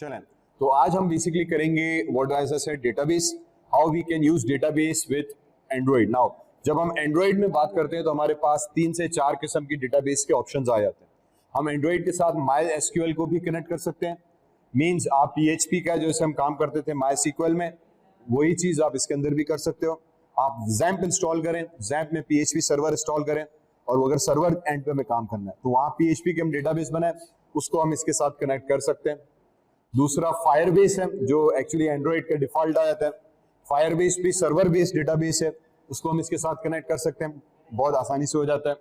चलें, तो आज हम बेसिकली करेंगे what as I said database, how we can use database with Android. Now जब हम एंड्रॉइड में बात करते हैं तो हमारे पास 3 से 4 किस्म की डेटाबेस के ऑप्शंस आ जाते हैं। हम एंड्रॉइड के साथ माई एसक्यूएल को भी कनेक्ट कर सकते हैं, मींस आप PHP का जैसे हम काम करते थे माई SQL में, वही चीज आप इसके अंदर भी कर सकते हो। आप जैम्प इंस्टॉल करें, जैम्प में PHP सर्वर इंस्टॉल करें, और अगर सर्वर एंड पे में काम करना है तो वहां PHP के हम डेटाबेस बनाए, उसको हम इसके साथ कनेक्ट कर सकते हैं। दूसरा फायरबेस है, जो एक्चुअली एंड्रॉइड का डिफॉल्ट आ जाता है। फायरबेस भी सर्वर बेस्ड डेटाबेस है, उसको हम इसके साथ कनेक्ट कर सकते हैं, बहुत आसानी से हो जाता है।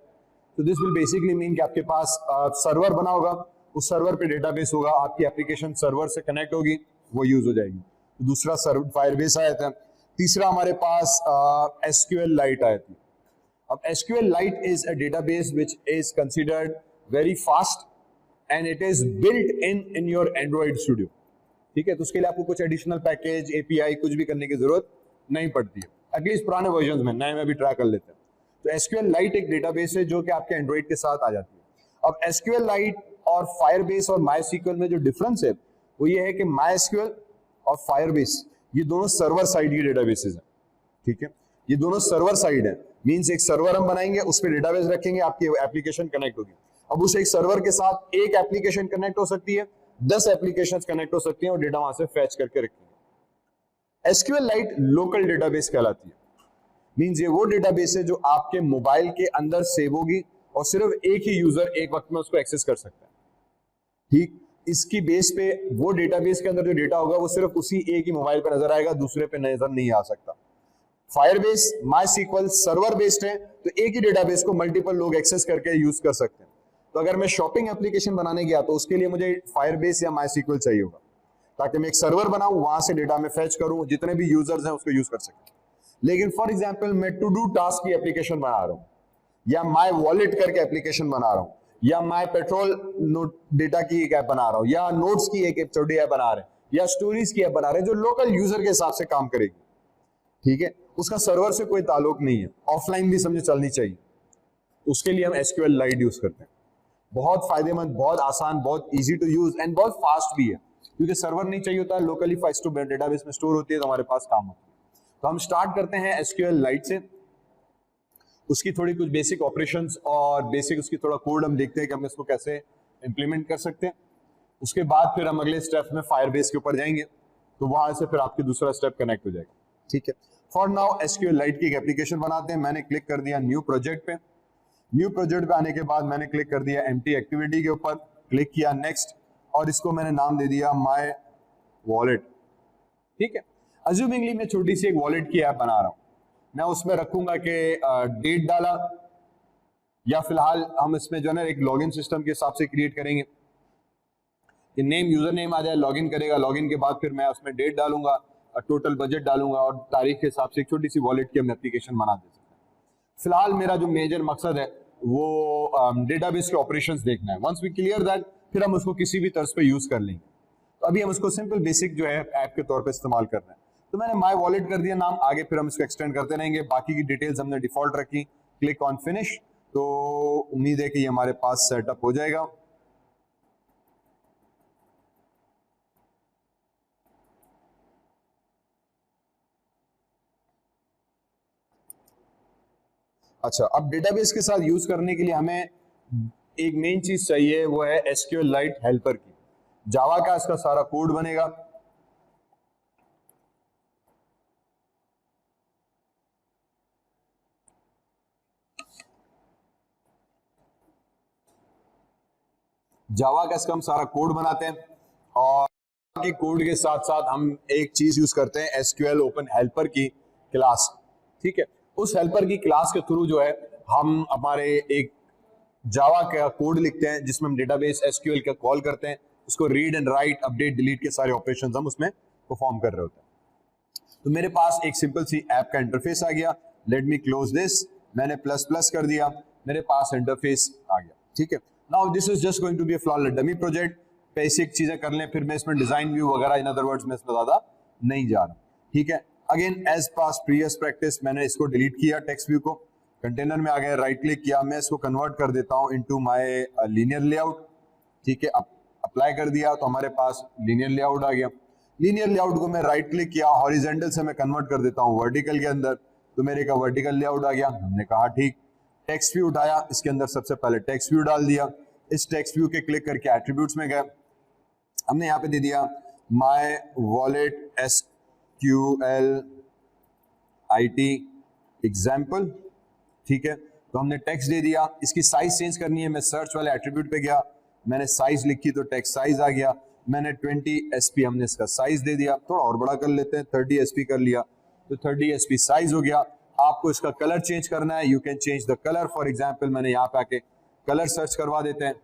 तो दिस विल बेसिकली मीन कि आपके पास सर्वर बना होगा, उस सर्वर पे डेटाबेस होगा, आपकी एप्लीकेशन सर्वर से कनेक्ट होगी, वो यूज हो जाएगी। तो दूसरा फायरबेस आया था। तीसरा हमारे पास SQLite आया था। अब SQLite is a database which is considered very fast and it is built in your Android Studio। ठीक है, तो उसके लिए आपको कुछ एडिशनल पैकेज API कुछ भी करने की जरूरत नहीं पड़ती है, एटलीस्ट पुराने वर्जन में, नए में भी ट्राई कर लेते हैं। तो SQLite एक डेटाबेस है जो कि आपके एंड्रॉइड के साथ आ जाती है। अब SQLite और Firebase और MySQL में जो डिफरेंस है वो ये है कि MySQL और Firebase ये दोनों सर्वर साइड की डेटाबेसेस हैं। ठीक है, ये दोनों सर्वर साइड है, मींस एक सर्वर हम बनाएंगे, उस पर डेटाबेस रखेंगे, आपकी एप्लीकेशन कनेक्ट होगी। अब उस एक सर्वर के साथ एक एप्लीकेशन कनेक्ट हो सकती है, 10 एप्लीकेशंस कनेक्ट हो सकती हैं और डेटा वहां से फैच करके रखेंगे। SQLite लोकल डेटाबेस कहलाती है, मींस ये वो डेटाबेस है जो आपके मोबाइल के अंदर सेव होगी और सिर्फ एक ही यूजर एक वक्त में उसको एक्सेस कर सकता है। ठीक, इसकी बेस पे वो डेटाबेस के अंदर जो डेटा होगा वो सिर्फ उसी एक ही मोबाइल पे नजर आएगा, दूसरे पे नजर नहीं आ सकता। Firebase, MySQL सर्वर बेस्ड है, तो एक ही डेटाबेस को मल्टीपल लोग एक्सेस करके यूज कर सकते हैं। तो अगर मैं शॉपिंग एप्लीकेशन बनाने गया तो उसके लिए मुझे Firebase या MySQL चाहिए होगा, ताकि मैं एक सर्वर बनाऊं, वहां से डेटा में फेच करूं, जितने भी यूजर्स हैं उसको यूज कर सकें। लेकिन फॉर एग्जांपल मैं टू डू टास्क की एप्लीकेशन बना रहा हूं, या माई वॉलेट करके एप्लीकेशन बना रहा हूं, या माई पेट्रोल डेटा की एक ऐप बना रहा हूं, या नोट्स की एक छोटी ऐप बना रहे हैं, या स्टोरीज की ऐप बना रहे हैं जो लोकल यूजर के हिसाब से काम करेगी। ठीक है, उसका सर्वर से कोई ताल्लुक नहीं है, ऑफलाइन भी समझे चलनी चाहिए, उसके लिए हम SQLite यूज करते हैं। बहुत फायदेमंद, बहुत आसान, बहुत इजी टू यूज एंड बहुत फास्ट भी है, क्योंकि सर्वर नहीं चाहिए होता है, लोकली फाइल्स टू डेटाबेस में स्टोर होती है, तो हमारे पास काम होता है। तो हम स्टार्ट करते हैं SQLite से, उसकी थोड़ी कुछ बेसिक ऑपरेशंस और बेसिक उसकी थोड़ा कोड हम देखते हैं कि हम इसको कैसे इंप्लीमेंट कर सकते हैं। उसके बाद फिर हम अगले स्टेप में Firebase के ऊपर जाएंगे, तो वहां से फिर आपकी दूसरा स्टेप कनेक्ट हो जाएगा। ठीक है, फॉर नाउ SQLite की एक एप्लीकेशन बनाते हैं। मैंने क्लिक कर दिया न्यू प्रोजेक्ट पे। न्यू प्रोजेक्ट पे आने के बाद मैंने क्लिक कर दिया एम्प्टी एक्टिविटी के ऊपर, क्लिक किया नेक्स्ट, और इसको मैंने नाम दे दिया माय वॉलेट। ठीक है, अज्यूमिंगली मैं छोटी सी एक वॉलेट की ऐप बना रहा हूं, मैं उसमें रखूंगा कि डेट डाला, या फिलहाल हम इसमें जो है ना एक लॉगिन सिस्टम के हिसाब से क्रिएट करेंगे कि नेम यूजर नेम आ जाए, लॉगिन करेगा, लॉगिन के बाद फिर मैं उसमें डेट डालूंगा, टोटल बजट डालूंगा, और तारीख के हिसाब से एक छोटी सी वॉलेट की हम एप्लीकेशन बना दे सकते हैं। फिलहाल मेरा जो मेजर मकसद है वो डेटाबेस के ऑपरेशंस देखना है। वंस वी क्लियर दैट, फिर हम उसको किसी भी तर्ज पे यूज कर लेंगे। तो अभी हम उसको सिंपल बेसिक जो है ऐप के तौर पे इस्तेमाल कर रहे हैं। तो मैंने माय वॉलेट कर दिया नाम, आगे फिर हम इसको एक्सटेंड करते रहेंगे, बाकी की डिटेल्स हमने डिफॉल्ट रखी। क्लिक ऑन फिनिश, तो उम्मीद है कि ये हमारे पास सेटअप हो जाएगा। अच्छा, अब डेटाबेस के साथ यूज करने के लिए हमें एक मेन चीज चाहिए, वो है SQLite हेल्पर की। जावा का इसका सारा कोड बनेगा। जावा का इसका हम सारा कोड बनाते हैं, और के कोड के साथ साथ हम एक चीज यूज करते हैं SQL ओपन हेल्पर की क्लास। ठीक है, उस हेल्पर की क्लास के थ्रू जो है हम हमारे एक जावा का कोड लिखते हैं, जिसमें हम डेटाबेस SQL का कॉल करते हैं, उसको read and right, update, delete के सारे ऑपरेशंस हम उसमें परफॉर्म कर रहे होते हैं। तो मेरे पास एक सिंपल सी ऐप का इंटरफेस आ गया। लेट मी क्लोज दिस, मैंने प्लस प्लस कर दिया, मेरे पास इंटरफेस आ गया। ठीक है, now this is just going to be a flawless dummy project. Basic चीजें कर लें, फिर मैं इसमें डिजाइन व्यू वगैरह, इन अदर वर्ड्स में इसमें ज्यादा नहीं जा रहा। ठीक है, अगेन एज पास प्रीवियस प्रैक्टिस, मैंने इसको डिलीट किया टेक्स्ट व्यू को, कंटेनर में आ गया, राइट क्लिक किया, मैं इसको कन्वर्ट कर देता हूं इनटू माय लीनियर लेआउट। ठीक है, अब अप्लाई कर दिया तो हमारे पास लीनियर लेआउट आ गया। लीनियर लेआउट को मैं राइट क्लिक किया, हॉरिजेंटल से मैं कन्वर्ट कर देता हूँ वर्टिकल के अंदर, तो मेरे का वर्टिकल लेआउट आ गया। हमने कहा ठीक। टेक्स्ट व्यू उठाया, इसके अंदर सबसे पहले टेक्स्ट व्यू डाल दिया। इस टेक्स्ट व्यू के क्लिक करके एट्रीब्यूट्स में गए, हमने यहाँ पे दे दिया my wallet SQL IT example, ठीक है। तो हमने टेक्स्ट दे दिया। इसकी साइज चेंज करनी है, मैं सर्च वाले एट्रीब्यूट पे गया, मैंने साइज लिखी तो टेक्स्ट साइज आ गया। मैंने 20 SP हमने इसका साइज दे दिया, थोड़ा और बड़ा कर लेते हैं, 30 SP कर लिया तो 30 SP साइज हो गया। आपको इसका कलर चेंज करना है, you can change the colour. For example मैंने यहाँ पे आके कलर सर्च करवा देते हैं,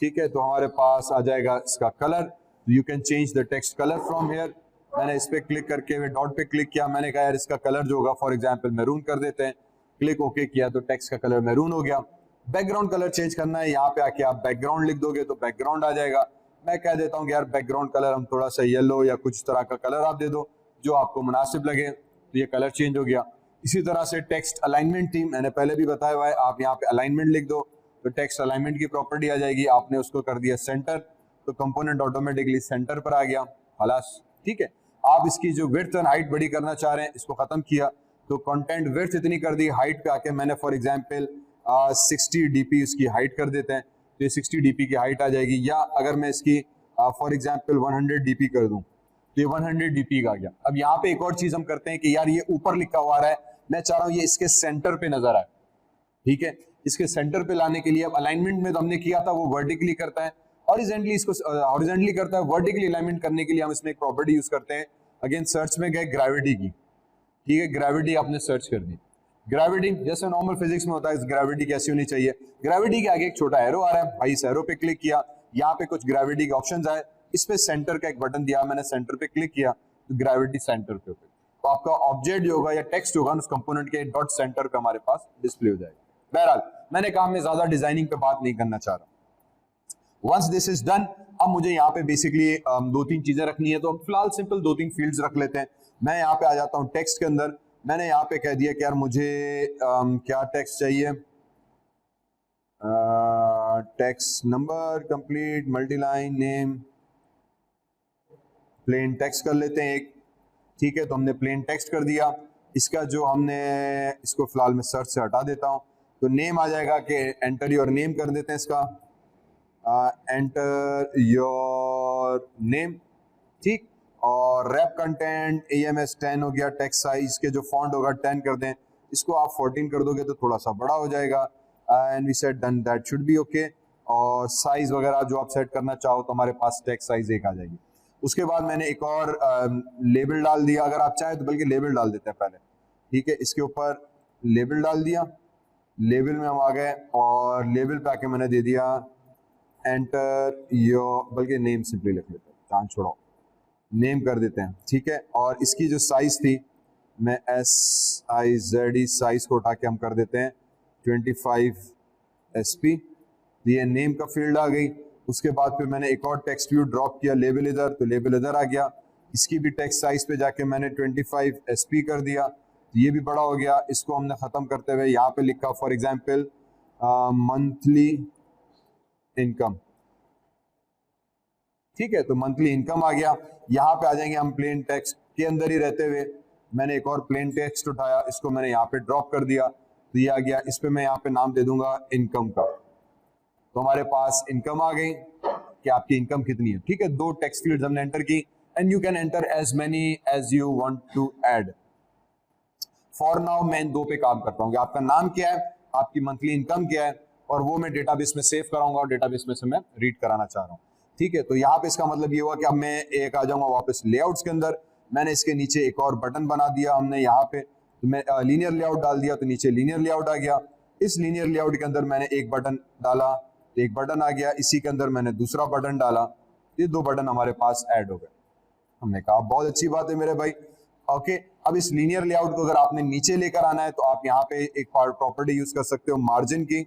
ठीक है। तो हमारे पास आ जाएगा इसका colour, you can change the text colour from here. मैंने इस पे क्लिक करके डॉट पे क्लिक किया, मैंने कहा यार इसका कलर जो होगा फॉर एग्जाम्पल मैरून कर देते हैं, क्लिक ओके किया तो टेक्स्ट का कलर मैरून हो गया। बैकग्राउंड कलर चेंज करना है, यहाँ पे आके आप बैकग्राउंड लिख दोगे तो बैकग्राउंड आ जाएगा। मैं कह देता हूँ कि यार बैकग्राउंड कलर हम थोड़ा सा येलो या कुछ तरह का कलर आप दे दो जो आपको मुनासिब लगे, तो ये कलर चेंज हो गया। इसी तरह से टेक्स्ट अलाइनमेंट थी, मैंने पहले भी बताया हुआ है, आप यहाँ पे अलाइनमेंट लिख दो तो टेक्स्ट अलाइनमेंट की प्रॉपर्टी आ जाएगी। आपने उसको कर दिया सेंटर तो कंपोनेंट ऑटोमेटिकली सेंटर पर आ गया, खलास, ठीक है। आप इसकी जो विड्थ एंड हाइट बड़ी करना चाह रहे हैं, इसको खत्म किया तो कंटेंट विड्थ इतनी कर दी, हाइट पे आके मैंने फॉर एग्जांपल 60 dp इसकी हाइट कर देते हैं तो ये 60 dp की हाइट आ जाएगी। या अगर मैं इसकी फॉर एग्जांपल 100 dp कर दूं तो ये 100 dp का आ गया। अब यहाँ पे एक और चीज हम करते हैं कि यार ये ऊपर लिखा हुआ आ रहा है, मैं चाह रहा हूँ ये इसके सेंटर पे नजर आए, ठीक है। इसके सेंटर पे लाने के लिए अब अलाइनमेंट में तो हमने किया था वो वर्टिकली करता है, हॉरिजॉन्टली इसको हॉरिजॉन्टली करता है। वर्टिकली अलाइनमेंट करने के लिए हम इसमें एक प्रॉपर्टी यूज करते हैं, अगेन सर्च में गए ग्रेविटी की, ठीक है। ग्रेविटी आपने सर्च कर दी, ग्रेविटी जैसे नॉर्मल फिजिक्स में होता है, ग्रेविटी कैसी होनी चाहिए, ग्रेविटी के आगे एक छोटा एरो आ रहा है भाई, इस एरो पे क्लिक किया, यहाँ पे कुछ ग्रेविटी के ऑप्शंस आए, इस पे सेंटर का एक बटन दिया, मैंने सेंटर पे क्लिक किया तो ग्रेविटी सेंटर पे होगी, तो आपका ऑब्जेक्ट जो होगा या टेक्स्ट होगा उस कंपोनेंट के डॉट सेंटर पे हमारे पास डिस्प्ले हो जाएगा। बहरहाल मैंने कहा मैं ज्यादा डिजाइनिंग पे बात नहीं करना चाह रहा। वंस दिस इज डन, अब मुझे यहाँ पे बेसिकली दो तीन चीजें रखनी है, तो फिलहाल सिंपल दो तीन फील्ड्स रख लेते हैं। मैं यहाँ पे आ जाता हूँ टेक्स्ट के अंदर, मैंने यहाँ पे कह दिया कि यार मुझे क्या टेक्स्ट चाहिए, text number complete multiline name, plain text कर लेते हैं एक, ठीक है। तो हमने प्लेन टेक्स्ट कर दिया। इसका जो हमने इसको फिलहाल मैं सर्च से हटा देता हूँ, तो नेम आ जाएगा कि एंटर योर नेम कर देते हैं इसका, एंटर योर नेम, ठीक। और रैप कंटेंट AMS 10 हो गया, टेक्स्ट साइज के जो फॉन्ट होगा 10 कर दें, इसको आप 14 कर दोगे तो थोड़ा सा बड़ा हो जाएगा। And we said done, that should be okay. और साइज वगैरह जो आप सेट करना चाहो तो हमारे पास टेक्स्ट साइज एक आ जाएगी। उसके बाद मैंने एक और लेबल डाल दिया, अगर आप चाहें तो बल्कि लेबल डाल देते हैं पहले, ठीक है। इसके ऊपर लेबल डाल दिया, लेबल में हम आ गए और लेबल पे आके मैंने दे दिया एंटर योर, बल्कि नेम सिंपली लिख लेते हैं, चांद छोड़ो, नेम कर देते हैं, ठीक है। और इसकी जो साइज थी मैं SIZE साइज को उठा के हम कर देते हैं 25 SP, ये नेम का फील्ड आ गई। उसके बाद फिर मैंने एक और टेक्स्ट व्यू ड्रॉप किया, लेबल इधर, तो लेबल इधर आ गया। इसकी भी टेक्स्ट साइज पे जाके मैंने 25 SP कर दिया, तो ये भी बड़ा हो गया। इसको हमने खत्म करते हुए यहाँ पे लिखा फॉर एग्जाम्पल मंथली इनकम, ठीक है। तो मंथली इनकम आ गया। यहाँ पे आ जाएंगे हम प्लेन टेक्स्ट के अंदर ही रहते हुए, मैंने एक और प्लेन टेक्स्ट उठाया, इसको मैंने यहाँ पे ड्रॉप कर दिया, तो ये आ गया। इस पे मैं यहाँ पे नाम दे दूंगा इनकम का, तो हमारे पास इनकम आ गई कि आपकी इनकम कितनी है, ठीक है। दो टेक्स्ट फील्ड्स हमने एंटर की, and you can enter as many as you want to add. For now मैं इन दो पे काम करता हूँ कि आपका नाम क्या है, आपकी मंथली इनकम क्या है, और वो मैं डेटाबेस में सेव कराऊंगा और डेटाबेस में से मैं रीड कराना चाह रहा हूँ, ठीक है। तो यहाँ पे इसका मतलब ये हुआ कि अब मैं एक आ जाऊंगा वापस लेआउट्स के अंदर, मैंने इसके नीचे एक और बटन बना दिया हमने यहाँ पे, तो मैं लीनियर लेआउट डाल दिया तो नीचे लीनियर लेआउट आ गया। इस लीनियर लेआउट के अंदर मैंने एक बटन डाला, एक बटन आ गया, इसी के अंदर मैंने दूसरा बटन डाला, ये दो बटन हमारे पास ऐड हो गए। हमने कहा बहुत अच्छी बात है मेरे भाई, ओके। अब इस लीनियर लेआउट को अगर आपने नीचे लेकर आना है तो आप यहाँ पे एक प्रॉपर्टी यूज कर सकते हो मार्जिन की,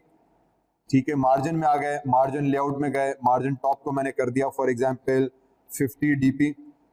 ठीक है। मार्जिन में आ गए, मार्जिन लेआउट में गए, मार्जिन टॉप को मैंने कर दिया फॉर एग्जांपल 50 dp,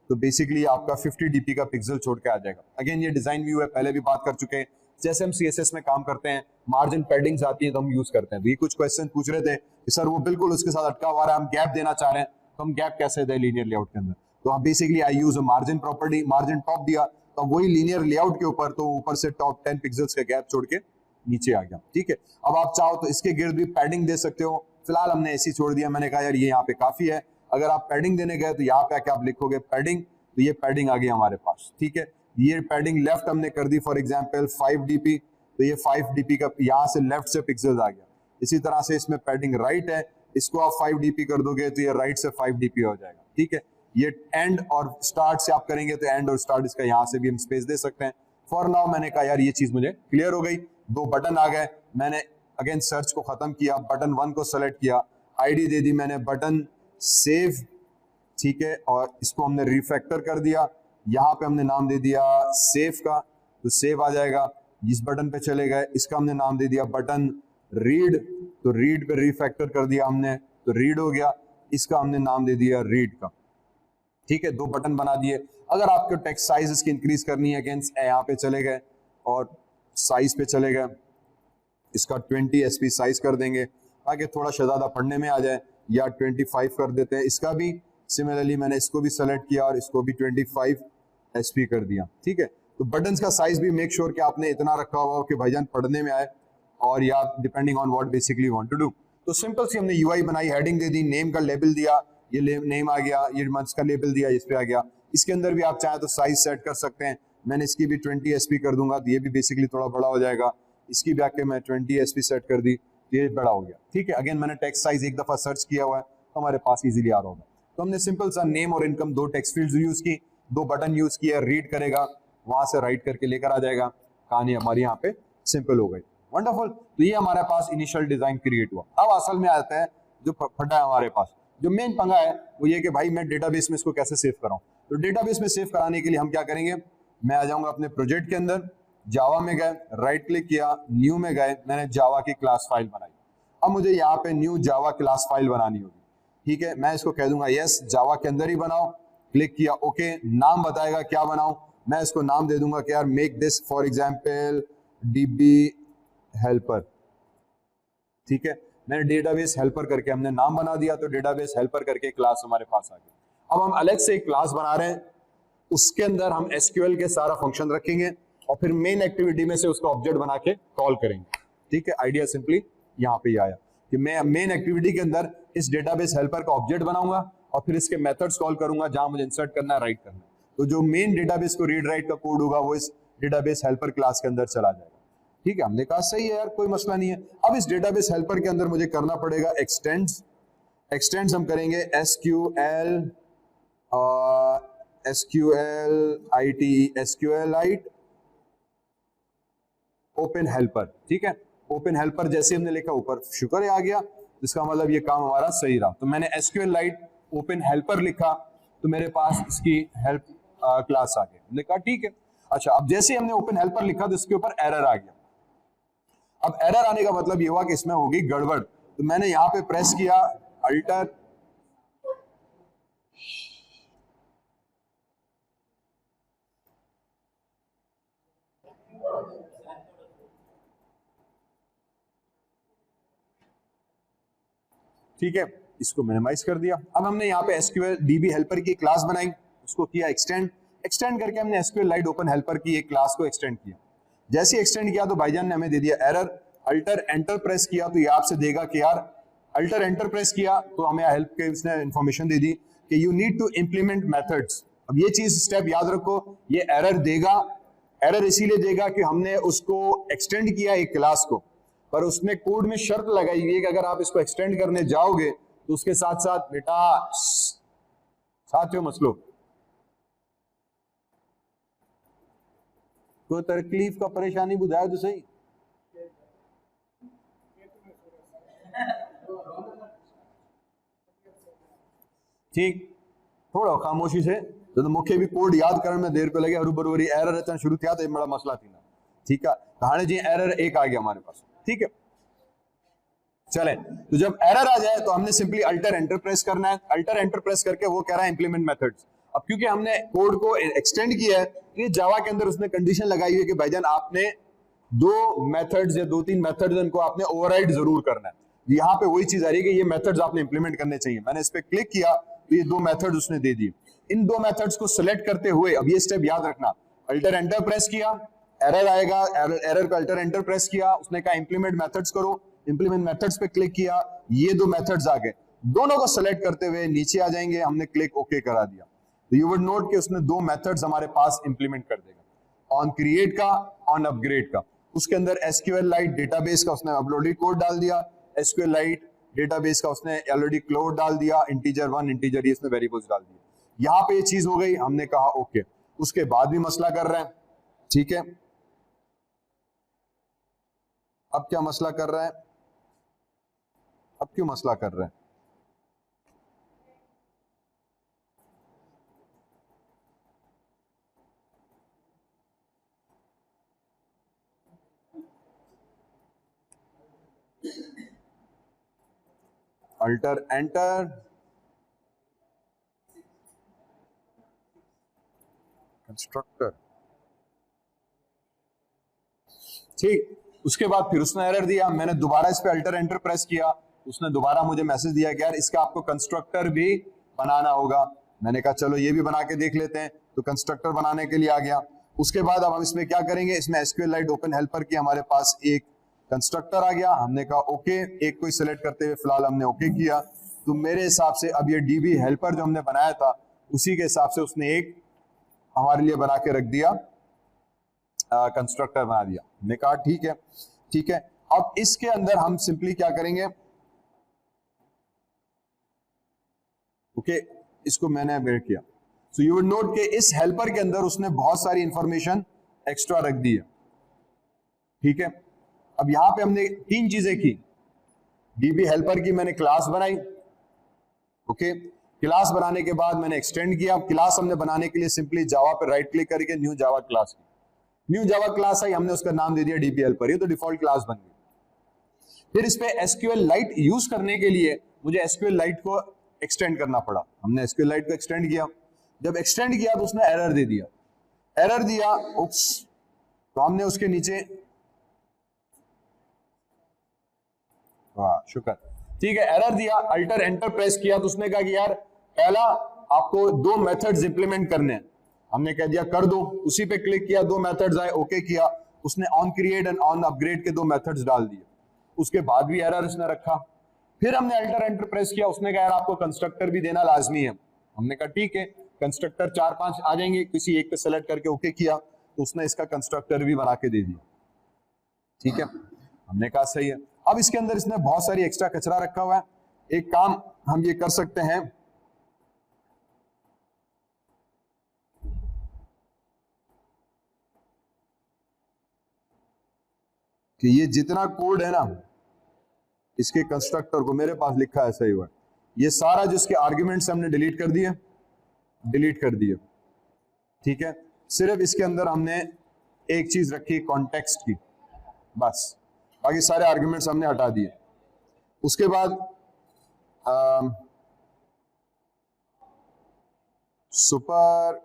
तो बेसिकली आपका 50 dp का पिक्सल छोड़ के आ जाएगा। अगेन ये डिजाइन व्यू है, पहले भी बात कर चुके हैं, जैसे हम CSS में काम करते हैं, मार्जिन पैडिंग्स आती हैं तो हम यूज करते हैं। तो ये कुछ क्वेश्चन पूछ रहे थे कि सर वो बिल्कुल उसके साथ अटका हुआ है, हम गैप देना चाह रहे हैं, तो हम गैप कैसे दें लीनियर लेआउट के अंदर। तो हम basically I use margin property, margin top दिया तो वही लीनियर लेआउट के ऊपर, तो ऊपर से टॉप 10 पिक्सल्स का गैप छोड़ के नीचे आ गया। ठीक है, अब आप चाहो तो इसके गिर्द भी पैडिंग दे सकते हो, फिलहाल हमने ऐसे ही छोड़ दिया। मैंने कहा यार ये यहाँ पे काफी है, अगर आप पैडिंग देने गए तो यहाँ पे आके आप लिखोगे पैडिंग, तो ये पैडिंग आ गई हमारे पास। ठीक है, ये पैडिंग लेफ्ट हमने कर दी फॉर एग्जांपल 5 dp, तो ये 5 dp का यहाँ से लेफ्ट से पिक्सल्स आ गया। इसी तरह से इसमें पैडिंग राइट है, इसको आप 5 dp कर दोगे तो ये राइट से 5 dp हो जाएगा। ठीक है, ये एंड और स्टार्ट से आप करेंगे तो एंड और स्टार्ट इसका यहाँ से भी हम स्पेस दे सकते हैं। फॉर नाउ मैंने कहा यार ये चीज मुझे क्लियर हो गई, 2 बटन आ गए। मैंने अगेन सर्च को खत्म किया, बटन 1 को सेलेक्ट किया, आईडी दे दी मैंने बटन सेव। ठीक है, और इसको हमने रिफैक्टर कर दिया, यहाँ पे हमने नाम दे दिया सेव का, तो सेव आ जाएगा। इस बटन पे चले गए, इसका हमने नाम दे दिया बटन रीड, तो रीड पे रिफैक्टर कर दिया हमने, तो रीड हो गया। इसका हमने नाम दे दिया रीड का। ठीक है, 2 बटन बना दिए। अगर आपको टेक्स्ट साइज इसकी इंक्रीज करनी है, अगेंस्ट यहाँ पे चले गए और साइज पे चले गए, इसका 20 SP साइज कर देंगे ताकि थोड़ा ज्यादा पढ़ने में आ जाए, या 25 कर देते हैं। इसका भी सिमिलरली मैंने इसको भी सेलेक्ट किया और इसको भी 25 SP कर दिया। ठीक है, तो बटन्स का साइज भी मेक श्योर कि आपने इतना रखा हुआ हो कि भाईजान पढ़ने में आए, और या depending on what basically want to do. तो सिंपल सी हमने UI बनाई, हेडिंग दे दी, नेम का लेबल दिया, ये नेम आ गया, ये मंथ्स का लेबल दिया, इस पे आ गया। इसके अंदर भी आप चाहे तो साइज सेट कर सकते हैं, मैंने इसकी भी 20 SP कर दूंगा, तो ये भी बेसिकली थोड़ा बड़ा हो जाएगा। इसकी भी आके मैं 20 SP सेट कर दी, ये बड़ा हो गया। ठीक है, अगेन मैंने टेक्स्ट साइज एक दफा सर्च किया हुआ है तो हमारे पास इजीली आ रहा होगा। तो हमने सिंपल सा नेम और इनकम 2 टेक्स्ट फील्ड्स यूज की, 2 बटन यूज किया, रीड करेगा, वहां से राइट करके लेकर आ जाएगा, कहानी हमारी यहाँ पे सिंपल हो गई। वंडरफुल, तो ये हमारे पास इनिशियल डिजाइन क्रिएट हुआ। अब असल में आता है जो फटा है हमारे पास, जो मेन पंगा है वो ये कि भाई मैं डेटाबेस में इसको कैसे सेव कराऊं। तो डेटाबेस में सेव कराने के लिए हम क्या करेंगे, मैं आ जाऊंगा अपने प्रोजेक्ट के अंदर, जावा में गए, राइट क्लिक किया, न्यू में गए, मैंने जावा की क्लास फाइल बनाई। अब मुझे यहाँ पे न्यू जावा क्लास फाइल बनानी होगी। ठीक है, मैं इसको कह दूंगा यस जावा के अंदर ही बनाओ, क्लिक किया ओके, नाम बताएगा क्या बनाऊं, मैं इसको नाम दे दूंगा कि यार make this for example DB helper. ठीक है, मैंने डेटाबेस हेल्पर करके हमने नाम बना दिया, तो डेटाबेस हेल्पर करके क्लास हमारे पास आ गई। अब हम अलग से एक क्लास बना रहे हैं, उसके अंदर हम SQL के सारा फंक्शन रखेंगे और फिर मेन एक्टिविटी में से उसका ऑब्जेक्ट बना के कॉल करेंगे। ठीक है, आइडिया सिंपली यहाँ पे आया कि मैं मेन एक्टिविटी के अंदर इस डेटाबेस हेल्पर का ऑब्जेक्ट बनाऊंगा और फिर इसके मेथड्स कॉल करूंगा जहां मुझे इंसर्ट करना है, राइट करना है। तो जो मेन डेटाबेस को रीड राइट का कोड होगा वो इस डेटाबेस हेल्पर क्लास के अंदर चला जाएगा। ठीक है, हमने कहा सही है यार, कोई मसला नहीं है। अब इस डेटाबेस हेल्पर के अंदर मुझे करना पड़ेगा एक्सटेंड्स। एक्सटेंड्स हम करेंगे SQLite ओपन हेल्पर। ठीक है, ओपन हेल्पर जैसे हमने लिखा ऊपर शुक्र है आ गया, इसका मतलब ये काम हमारा सही रहा। तो मैंने SQLite ओपन हेल्पर लिखा तो मेरे पास इसकी हेल्प क्लास आ गई। हमने कहा ठीक है। अच्छा, अब जैसे हमने ओपन हेल्पर लिखा तो इसके ऊपर एरर आ गया। अब एरर आने का मतलब ये हुआ कि इसमें होगी गड़बड़, तो मैंने यहां पे प्रेस किया अल्टर, ठीक है, इसको मिनिमाइज कर दिया। अब हमने यहाँ पे SQL DB हेल्पर की क्लास बनाई, उसको किया एक्सटेंड करके हमने SQLite ओपन हेल्पर की एक क्लास को एक्सटेंड किया। जैसे एक्सटेंड किया तो भाईजान ने हमें दे दिया एरर। अल्टर एंटर प्रेस किया तो ये आपसे देगा कि यार अल्टर एंटर प्रेस किया तो हमें हेल्प के इसने इंफॉर्मेशन दे दी कि you need to implement methods. अब ये चीज स्टेप याद रखो, ये एरर देगा। एरर इसीलिए देगा कि हमने उसको एक्सटेंड किया एक क्लास को, पर उसने कोड में शर्त लगाई हुई है कि अगर आप इसको एक्सटेंड करने जाओगे तो उसके साथ साथ बेटा साथियों मसलो कोई तकलीफ का परेशानी बुझाया तो सही। ठीक, थोड़ा खामोशी से तो मुख्य भी कोड याद करने में देर पे लगे, हरू बरोबरी एरर अचन शुरू किया तो बड़ा मसला थी ना। ठीक है, कहानी जी एरर एक आ गया हमारे पास। ठीक है, चले, तो जब एरर आ जाए तो हमने सिंपली अल्टर एंटर प्रेस करना है। अल्टर एंटर प्रेस करके वो कह रहा है इंप्लीमेंट मेथड्स। अब क्योंकि हमने कोड को एक्सटेंड किया है, ये जावा के अंदर उसने कंडीशन लगाई हुई है कि भाईजान आपने दो मेथड्स या 2-3 मेथड्स इनको आपने ओवरराइड जरूर करना है। यहाँ पे वही चीज आ रही है कि ये मेथड्स आपने इंप्लीमेंट करने चाहिए। मैंने इस पे क्लिक किया तो ये दो मेथड्स उसने दे दिए। इन दो मेथड्स को सिलेक्ट करते हुए अब ये स्टेप याद रखना, अल्टर एंटर प्रेस किया, एरर आएगा, एरर को अल्टर एंटर प्रेस किया, उसने कहा इंप्लीमेंट मेथड्स करो, इंप्लीमेंट मेथड्स पे क्लिक किया, ये दो मेथड्स आ गए। दोनों को सिलेक्ट करते हुए नीचे आ जाएंगे, हमने क्लिक ओके करा दिया तो यू वुड नोट कि उसने दो मेथड्स हमारे पास इंप्लीमेंट कर देगा, ऑन क्रिएट का, ऑन अपग्रेड का। उसके अंदर SQLite डेटाबेस का उसने ऑलरेडी कोड डाल दिया, SQLite डेटाबेस का उसने ऑलरेडी कोड डाल दिया, इंटीजर 1 इंटीजर ये इसने वेरिएबल्स डाल दिए। यहां पे ये चीज हो गई, हमने कहा ओके। उसके बाद भी मसला कर रहे हैं, ठीक है। अब क्या मसला कर रहा है, अब क्यों मसला कर रहे हैं? अल्टर एंटर, कंस्ट्रक्टर, ठीक। उसके बाद फिर उसने एरर दिया, मैंने दोबारा इस पे अल्टर एंटर प्रेस किया, उसने दोबारा मुझे मैसेज दिया कि यार इसका आपको कंस्ट्रक्टर भी बनाना होगा। मैंने कहा चलो ये भी बना के देख लेते हैं, तो कंस्ट्रक्टर बनाने के लिए आ गया। उसके बाद अब हम इसमें क्या करेंगे, इसमें SQLite ओपन हेल्पर की हमारे पास एक कंस्ट्रक्टर आ गया, हमने कहा ओके, एक को सिलेक्ट करते हुए फिलहाल हमने ओके किया। तो मेरे हिसाब से अब ये DB हेल्पर जो हमने बनाया था उसी के हिसाब से उसने एक हमारे लिए बना के रख दिया, कंस्ट्रक्टर बना दिया। हमने कहा ठीक है, ठीक है। अब इसके अंदर हम सिंपली क्या करेंगे, ओके, इसको मैंने अपडेट किया। सो यू वुड नोट कि इस हेल्पर के अंदर उसने बहुत सारी इंफॉर्मेशन एक्स्ट्रा रख दी है, ठीक है। अब यहां पे हमने तीन चीजें की, DB हेल्पर की मैंने क्लास बनाई, ओके, क्लास बनाने के बाद मैंने एक्सटेंड किया। क्लास हमने बनाने के लिए सिंपली जावा पे राइट क्लिक करके new Java class, new Java class आई, हमने उसका नाम दे दिया DB हेल्पर, ये तो डिफॉल्ट क्लास बन गई। फिर इस पे SQLite यूज करने के लिए मुझे SQLite को एक्सटेंड करना पड़ा, हमने SQLite को एक्सटेंड किया। जब एक्सटेंड किया तो उसने एरर दे दिया, एरर दिया, उप्स, तो हमने उसके नीचे, वाह शुक्र, ठीक है, एरर दिया, अल्टर एंटर प्रेस किया तो उसने कहा कि यार पहला आपको दो मेथड्स इंप्लीमेंट करने हैं। हमने कह दिया कर दो, उसी पे क्लिक किया, दो मेथड्स आए, ओके किया, उसने on create and on upgrade के दो मेथड्स डाल दिए। उसके बाद भी एरर उसने रखा, फिर हमने अल्टर एंटर प्रेस किया, उसने कहा यार आपको कंस्ट्रक्टर भी देना लाजमी है। हमने कहा ठीक है, कंस्ट्रक्टर 4-5 आ जाएंगे, किसी एक पे सेलेक्ट करके ओके किया तो उसने इसका कंस्ट्रक्टर भी बना के दे दिया, ठीक है। हमने कहा सही है। अब इसके अंदर इसने बहुत सारी एक्स्ट्रा कचरा रखा हुआ है, एक काम हम ये कर सकते हैं कि ये जितना कोड है ना इसके कंस्ट्रक्टर को, मेरे पास लिखा है सही हुआ, ये सारा जिसके आर्ग्यूमेंट्स हमने डिलीट कर दिए, डिलीट कर दिए, ठीक है। सिर्फ इसके अंदर हमने एक चीज रखी कॉन्टेक्स्ट की, बस, बाकी सारे आर्ग्यूमेंट्स हमने हटा दिए। उसके बाद सुपर,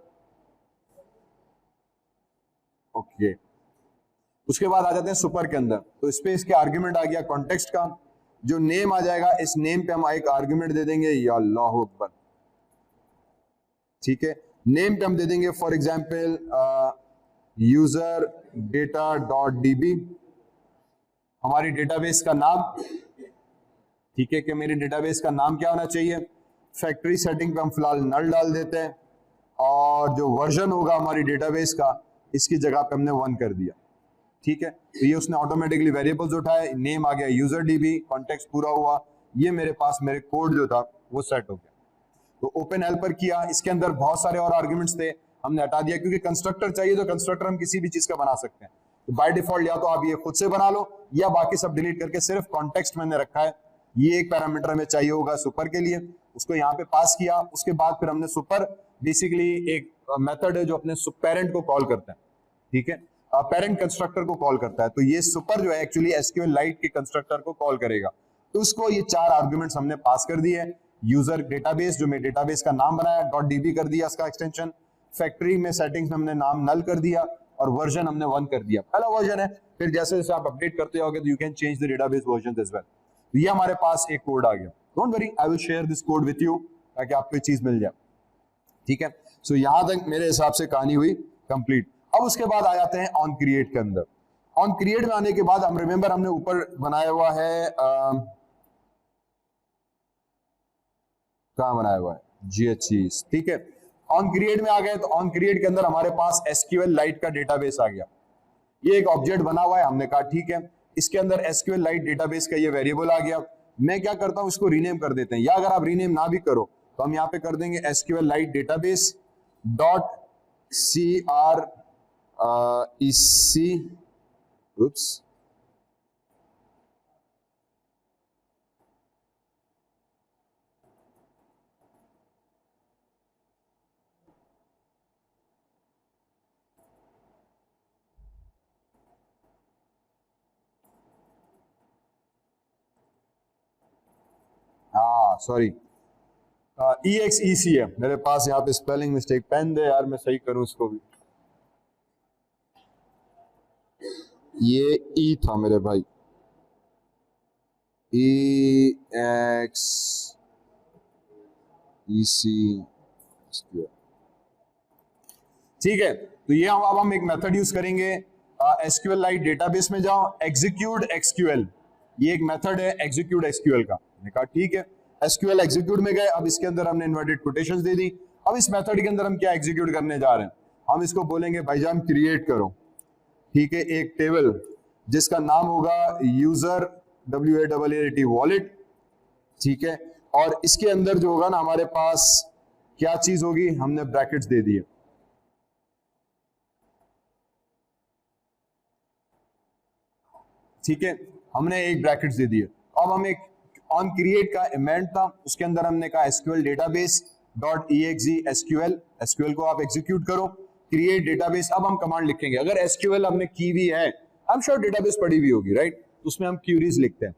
ओके, उसके बाद आ जाते हैं सुपर के अंदर। तो इस पे इसके आर्ग्यूमेंट आ गया कॉन्टेक्स्ट का, जो नेम आ जाएगा इस नेम पे हम एक आर्ग्यूमेंट दे देंगे, या अल्लाह अकबर, ठीक है। नेम पे हम दे देंगे for example user data dot DB, हमारी डेटाबेस का नाम, ठीक है, कि मेरी डेटाबेस का नाम क्या होना चाहिए। फैक्ट्री सेटिंग पे हम फिलहाल नल डाल देते हैं, और जो वर्जन होगा हमारी डेटाबेस का इसकी जगह पे हमने 1 कर दिया, ठीक है। तो ये उसने ऑटोमेटिकली वेरिएबल्स उठाए, नेम आ गया यूजर DB, कॉन्टेक्स्ट पूरा हुआ, ये मेरे पास मेरे कोड जो था वो सेट हो गया। तो ओपन हेल्पर किया, इसके अंदर बहुत सारे और आर्ग्यूमेंट्स थे, हमने हटा दिया, क्योंकि कंस्ट्रक्टर चाहिए तो कंस्ट्रक्टर हम किसी भी चीज का बना सकते हैं। तो बाय डिफॉल्ट या तो आप ये खुद से बना लो, या बाकी सब डिलीट करके सिर्फ कॉन्टेक्स्ट मैंने रखा है। ये एक पैरामीटर हमें चाहिए होगा सुपर के लिए, उसको यहाँ पे पास किया। उसके बाद फिर हमने सुपर, बेसिकली एक मेथड है जो अपने पेरेंट को कॉल करता है, ठीक है, पेरेंट कंस्ट्रक्टर को कॉल करता है। तो ये सुपर जो है एक्चुअली SQLite के कंस्ट्रक्टर को कॉल करेगा। तो उसको ये 4 आर्ग्यूमेंट्स हमने पास कर दिए। यूजर डेटाबेस, जो मैं डेटाबेस का नाम बनाया, .db कर दिया इसका एक्सटेंशन। फैक्ट्री में सेटिंग्स में हमने नाम नल कर दिया, और वर्जन हमने 1 कर दिया, पहला वर्जन है। फिर जैसे जैसे आप अपडेट करते होगे तो you can change the database version as well. तो ये हमारे पास एक कोड आ गया। Don't worry, I will share this code with you ताकि आपको ये चीज मिल जाए, ठीक है। सो यहां तक मेरे हिसाब से कहानी हुई कंप्लीट। अब उसके बाद आ जाते हैं ऑन क्रिएट के अंदर। ऑन क्रिएट में आने के बाद हम रिमेंबर हमने ऊपर बनाया हुआ है, कहां बनाया हुआ है, GHCs, ठीक है। ऑन क्रिएट में आ गए तो ऑन क्रिएट के अंदर हमारे पास SQLite का डेटाबेस आ गया। ये एक ऑब्जेक्ट बना हुआ है, हमने कहा ठीक है, इसके अंदर SQLite डेटाबेस का ये वेरिएबल आ गया। मैं क्या करता हूं, इसको रीनेम कर देते हैं, या अगर आप रीनेम ना भी करो तो हम यहां पे कर देंगे SQLite database dot CREC, oops, sorry, EXEC है मेरे पास, यहाँ पे स्पेलिंग मिस्टेक, पेन दे यार मैं सही करूं इसको भी। ये ई था मेरे भाई, EXEC, ठीक है। तो ये अब हम एक मेथड यूज करेंगे, SQLite डेटाबेस में जाओ, एग्जीक्यूट SQL, ये एक मेथड है एग्जीक्यूट SQL का। मैंने कहा ठीक है, SQL एग्जीक्यूट में गए। अब इसके अंदर हमने इन्वर्टेड कोटेशंस दे दी। अब इस मेथड के अंदर हम क्या एग्जीक्यूट करने जा रहे हैं, हम इसको बोलेंगे भाईजान क्रिएट करो, ठीक है, एक टेबल जिसका नाम होगा यूजर WAAT वॉलेट, ठीक है। और इसके अंदर जो होगा ना हमारे पास क्या चीज होगी, हमने ब्रैकेट्स दे दिए, ठीक है, हमने एक ब्रैकेट्स दे दिए। अब हम एक ऑन क्रिएट का इवेंट था, उसके अंदर हमने कहा SQL database dot exe SQL को आप एग्जीक्यूट करो, क्रिएट डेटाबेस। अब हम कमांड लिखेंगे, अगर SQL हमने की हुई है, आई एम श्योर डेटाबेस पड़ी हुई होगी, राइट, उसमें हम क्यूरीज लिखते हैं।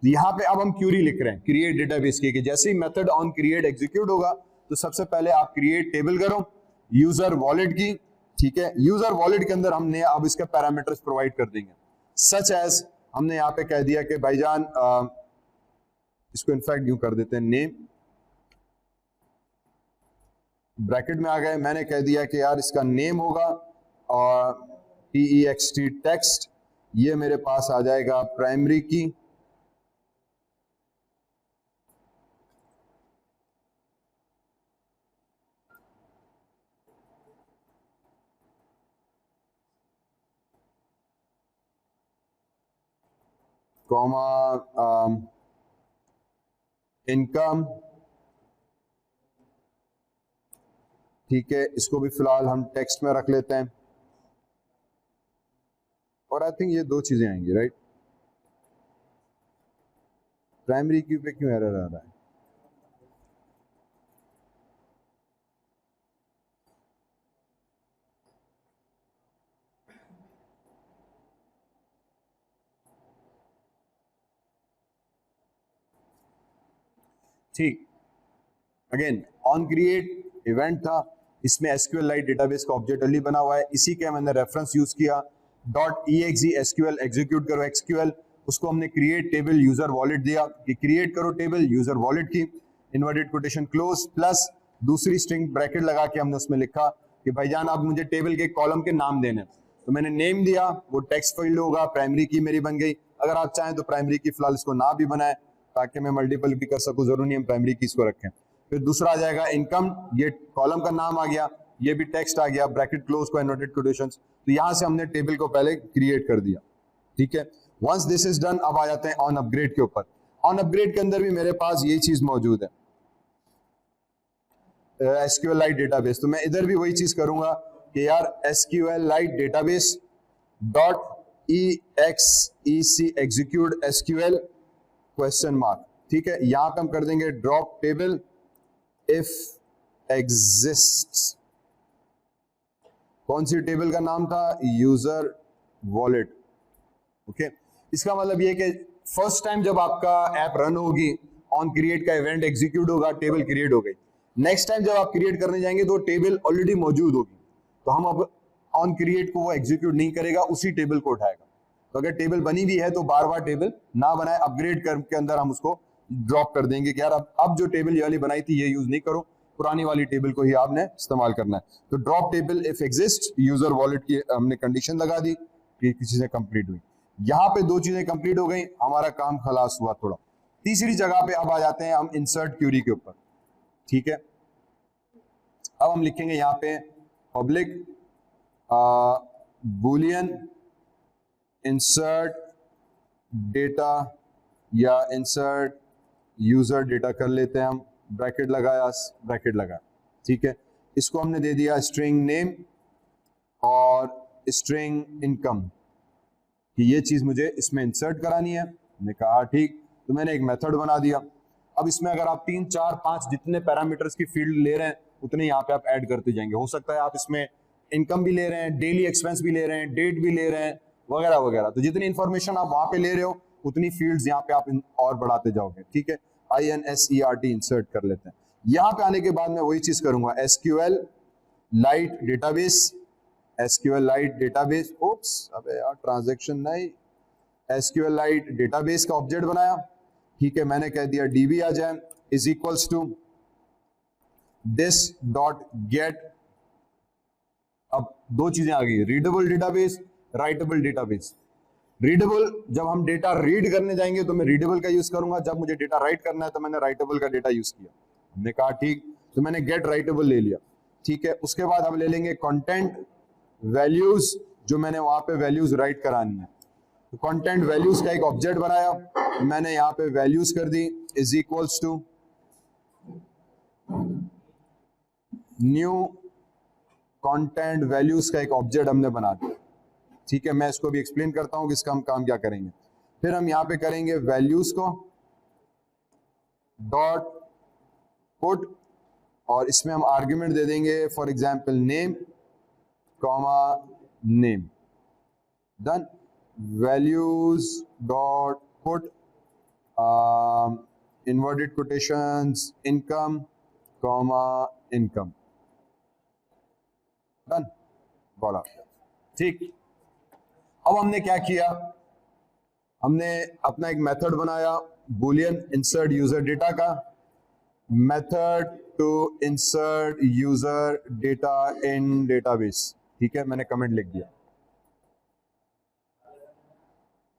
यहाँ पे अब हम क्यूरी लिख रहे हैं क्रिएट डेटाबेस की, कि जैसे ही मेथड ऑन क्रिएट एग्जीक्यूट होगा तो सबसे पहले आप क्रिएट टेबल करो यूजर वॉलेट की, ठीक है। यूजर वॉलेट के अंदर हमने अब इसके पैरामीटर्स प्रोवाइड कर देंगे, सच एज हमने यहाँ पे कह दिया कि भाईजान इसको इनफैक्ट यूं कर देते हैं, नेम ब्रैकेट में आ गए, मैंने कह दिया कि यार इसका नेम होगा और text टेक्स्ट, ये मेरे पास आ जाएगा प्राइमरी की, कॉमा इनकम, ठीक है, इसको भी फिलहाल हम टेक्स्ट में रख लेते हैं। और आई थिंक ये दो चीजें आएंगी, राइट। प्राइमरी की पे क्यों एरर आ रहा है, ठीक। अगेन ऑन क्रिएट इवेंट था, इसमें SQLite डेटाबेस का ऑब्जेक्ट अलरेडी बना हुआ है, इसी के मैंने रेफरेंस यूज किया, डॉट exe SQL एग्जीक्यूट करो SQL, उसको हमने क्रिएट टेबल यूजर वॉलेट दिया कि क्रिएट करो टेबल यूजर वॉलेट की, इन्वर्टेड कोटेशन क्लोज, प्लस दूसरी स्ट्रिंग ब्रैकेट लगा के हमने उसमें लिखा कि भाईजान आप मुझे टेबल के कॉलम के नाम देने, तो मैंने नेम दिया, वो टेक्स्ट फील्ड होगा, प्राइमरी की मेरी बन गई। अगर आप चाहें तो प्राइमरी की फिलहाल इसको ना भी बनाए ताकि मैं मल्टीपल भी कर सकूं, जरूरी नहीं हम प्राइमरी की इसको रखें। फिर दूसरा आ जाएगा इनकम, ये कॉलम का नाम आ गया, ये भी टेक्स्ट आ गया, ब्रैकेट क्लोज को इन्वर्टेड कोटेशंस, तो यहां से हमने टेबल को पहले क्रिएट कर दिया, ठीक है। वंस दिस इज डन, अब आ जाते हैं ऑन अपग्रेड के ऊपर। ऑन अपग्रेड के अंदर भी मेरे पास ये चीज मौजूद है, SQLite डेटाबेस, तो मैं इधर भी वही चीज करूंगा कि यार SQLite database dot EXEC execute SQL question mark, ठीक है। यहां पे हम कर देंगे ड्रॉप टेबल इफ एग्जिस्ट्स, कौन सी टेबल का नाम था, यूजर वॉलेट, ओके। इसका मतलब ये कि फर्स्ट टाइम जब आपका ऐप रन होगी, ऑन क्रिएट का इवेंट एग्जीक्यूट होगा, टेबल क्रिएट हो गई। नेक्स्ट टाइम जब आप क्रिएट करने जाएंगे तो टेबल ऑलरेडी मौजूद होगी, तो हम अब ऑन क्रिएट को वो एग्जीक्यूट नहीं करेगा, उसी टेबल को उठाएगा। तो अगर टेबल बनी भी है तो बार बार टेबल ना बनाए, अपग्रेड करके अंदर हम उसको ड्रॉप कर देंगे कि यार अब जो टेबल ये वाली बनाई थी ये यूज नहीं करो, पुरानी वाली टेबल को ही आपने इस्तेमाल करना है। तो drop table if exist user wallet की हमने कंडीशन लगा दी कि किसी से कंप्लीट हुई। यहां पे दो चीजें कंप्लीट हो गई, हमारा काम खलास हुआ थोड़ा। तीसरी जगह पे अब आ जाते हैं हम इंसर्ट क्यूरी के ऊपर, ठीक है। अब हम लिखेंगे यहां पे पब्लिक बूलियन इंसर्ट डेटा या इंसर्ट यूजर डेटा कर लेते हैं हम, ब्रैकेट लगाया, ठीक है। इसको हमने दे दिया स्ट्रिंग नेम और स्ट्रिंग इनकम कि ये चीज मुझे इसमें इंसर्ट करानी है। मैंने कहा ठीक, तो मैंने एक मेथड बना दिया। अब इसमें अगर आप 3, 4, 5 जितने पैरामीटर्स की फील्ड ले रहे हैं उतने यहाँ पे आप ऐड करते जाएंगे। हो सकता है आप इसमें इनकम भी ले रहे हैं, डेली एक्सपेंस भी ले रहे हैं, डेट भी ले रहे हैं, वगैरह वगैरह। तो जितनी इंफॉर्मेशन आप वहां पे ले रहे हो उतनी फील्ड्स यहाँ पे आप और बढ़ाते जाओगे, ठीक है। INSERT इंसर्ट कर लेते हैं। यहाँ पे आने के बाद मैं वही चीज करूंगा, SQL लाइट डेटाबेस, ओप्स अबे यार ट्रांजैक्शन नहीं, SQL लाइट डेटाबेस का ऑब्जेक्ट बनाया, ठीक है। मैंने कह दिया DB आ जाए is equals to this dot get. अब दो चीजें आ गई, readable database, writable database. Readable जब हम डेटा रीड करने जाएंगे तो मैं रीडेबल का यूज करूंगा, जब मुझे डेटा राइट करना है तो मैंने राइटेबल का डेटा यूज किया। हमने कहा ठीक, तो मैंने गेट राइटेबल ले लिया, ठीक है। उसके बाद हम ले लेंगे कंटेंट वैल्यूज, जो मैंने वहां पे वैल्यूज राइट करानी है। तो कंटेंट वैल्यूज का एक ऑब्जेक्ट बनाया, मैंने यहाँ पे वैल्यूज कर दी is equals to new content values का एक ऑब्जेक्ट हमने बना दिया, ठीक है। मैं इसको भी एक्सप्लेन करता हूं कि इसका हम काम क्या करेंगे। फिर हम यहां पे करेंगे वैल्यूज को डॉट पुट, और इसमें हम आर्ग्यूमेंट दे देंगे for example name comma name, done. Values dot put inverted quotations income comma income, done, बोला, ठीक। अब हमने क्या किया, हमने अपना एक मेथड बनाया बूलियन इंसर्ट यूजर डेटा का, method to insert user data in database, ठीक है। मैंने कमेंट लिख दिया,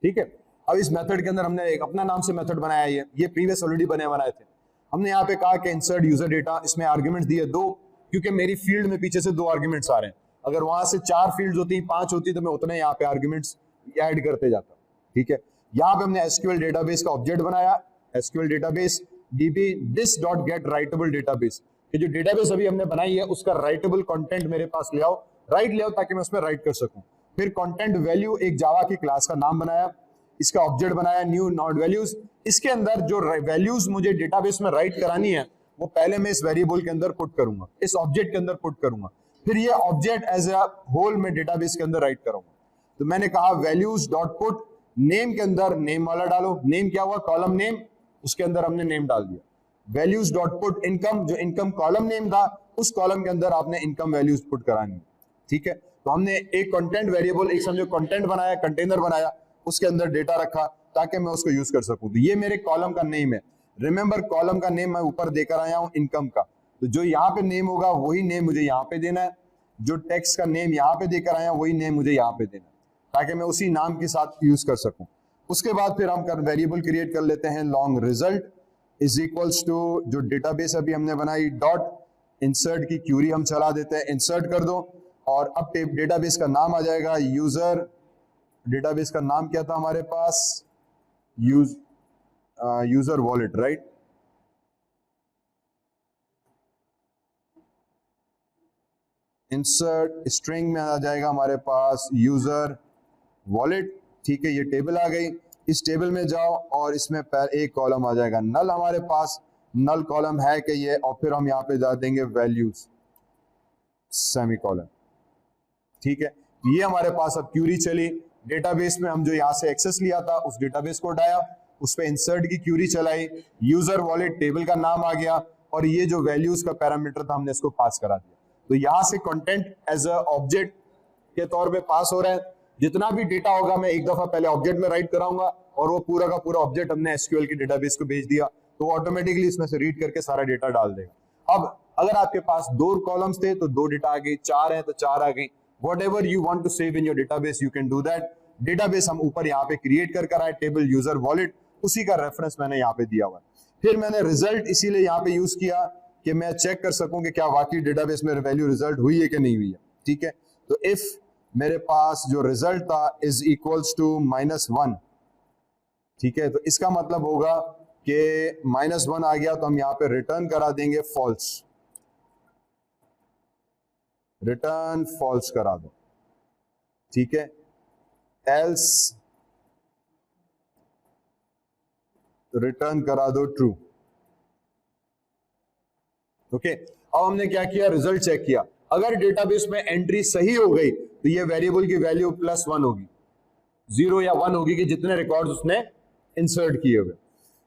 ठीक है। अब इस मेथड के अंदर हमने एक अपना नाम से मेथड बनाया है, ये प्रीवियस ऑलरेडी बनाए थे। हमने यहाँ पे कहा कि इंसर्ट यूजर डेटा, इसमें आर्ग्यूमेंट दिए 2, क्योंकि मेरी फील्ड में पीछे से 2 आर्ग्यूमेंट्स आ रहे हैं। अगर वहां से 4 फील्ड्स होती, 5 होती, तो मैं उतने यहाँ पे आर्ग्यूमेंट्स ऐड करते जाता, ठीक है। यहाँ पे हमने SQL डेटाबेस का ऑब्जेक्ट बनाया, SQL database DB this dot gate writable database, ये जो डेटाबेस अभी हमने बनाई है उसका राइटेबल कंटेंट मेरे पास ले आओ, राइट ले आओ, ताकि मैं उसमें राइट कर सकूं। फिर कंटेंट वैल्यू एक जावा की क्लास का नाम बनाया, इसका ऑब्जेक्ट बनाया न्यू नॉट वैल्यूज। इसके अंदर जो वैल्यूज मुझे डेटाबेस में राइट करानी है वो पहले मैं इस वेरिएबल के अंदर पुट करूंगा, इस ऑब्जेक्ट के अंदर पुट करूंगा। फिर ये ऑब्जेक्ट एज अ होल में डेटाबेस के अंदर राइट करूंगा। तो मैंने कहा वैल्यूज डॉट पुट नेम के अंदर नेम वाला डालो, नेम क्या हुआ, कॉलम नेम, उसके अंदर हमने नेम डाल दिया। वैल्यूज डॉट पुट इनकम, जो इनकम कॉलम नेम था उस कॉलम के अंदर आपने इनकम वैल्यूज पुट करानी, ठीक है। तो हमने एक कंटेंट वेरिएबल, एक समझो कंटेंट बनाया, कंटेनर बनाया, उसके अंदर डेटा रखा ताकि मैं उसको यूज कर सकूं। तो ये मेरे कॉलम का नेम है। रिमेंबर कॉलम का नेम मैं ऊपर देकर आया हूं इनकम का, तो जो यहाँ पे नेम होगा वही नेम मुझे यहाँ पे देना है, जो टेक्स्ट का नेम यहाँ पे देकर आया वही नेम मुझे यहाँ पे देना है, ताकि मैं उसी नाम के साथ यूज कर सकूं। उसके बाद फिर हम वेरिएबल क्रिएट कर लेते हैं long result is equals to जो डेटाबेस अभी हमने बनाई डॉट इंसर्ट की क्यूरी हम चला देते हैं, इंसर्ट कर दो, और अब डेटाबेस का नाम आ जाएगा यूजर, डेटाबेस का नाम क्या था हमारे पास, user wallet, right. Insert string में आ जाएगा हमारे पास यूजर वॉलेट, ठीक है। ये टेबल आ गई, इस टेबल में जाओ और इसमें एक कॉलम आ जाएगा नल, हमारे पास नल कॉलम है कि ये, और फिर हम यहाँ पे डाल देंगे वैल्यूज सेमीकोलन, ठीक है। ये हमारे पास अब क्यूरी चली, डेटाबेस में हम जो यहाँ से एक्सेस लिया था उस डेटाबेस को उठाया, उस पे इंसर्ट की क्यूरी चलाई, यूजर वॉलेट टेबल का नाम आ गया, और ये जो वैल्यूज का पैरामीटर था हमने इसको पास करा दिया। तो यहां से कंटेंट एज अ ऑब्जेक्ट के तौर पे पास हो रहा है। जितना भी डेटा होगा मैं एक दफा पहले ऑब्जेक्ट में राइट कराऊंगा और वो पूरा का पूरा ऑब्जेक्ट हमने एसक्यूएल के डेटाबेस को भेज दिया तो ऑटोमेटिकली इसमें से रीड करके सारा डेटा डाल देगा। अब अगर आपके पास 2 कॉलम्स थे तो 2 डेटा आ गई, 4 है तो 4 आ गई। Whatever you want to save in your database, you can do that. Database हम ऊपर यहाँ पे क्रिएट कर आए, टेबल यूजर वॉलेट, उसी का रेफरेंस मैंने यहाँ पे दिया हुआ है। फिर मैंने रिजल्ट इसीलिए यहाँ पे यूज किया कि मैं चेक कर सकूं कि क्या वाकई डेटाबेस में वैल्यू रिजल्ट हुई है कि नहीं हुई है। ठीक है, तो इफ मेरे पास जो रिजल्ट था इज इक्वल्स टू -1, ठीक है, तो इसका मतलब होगा कि -1 आ गया तो हम यहाँ पे रिटर्न करा देंगे फॉल्स, रिटर्न फॉल्स करा दो। ठीक है, एल्स रिटर्न करा दो ट्रू। ओके, अब हमने क्या किया, रिजल्ट चेक किया। अगर डेटाबेस में एंट्री सही हो गई तो ये वेरिएबल की वैल्यू +1 होगी, 0 या 1 होगी कि जितने रिकॉर्ड्स उसने इंसर्ट किए हुए।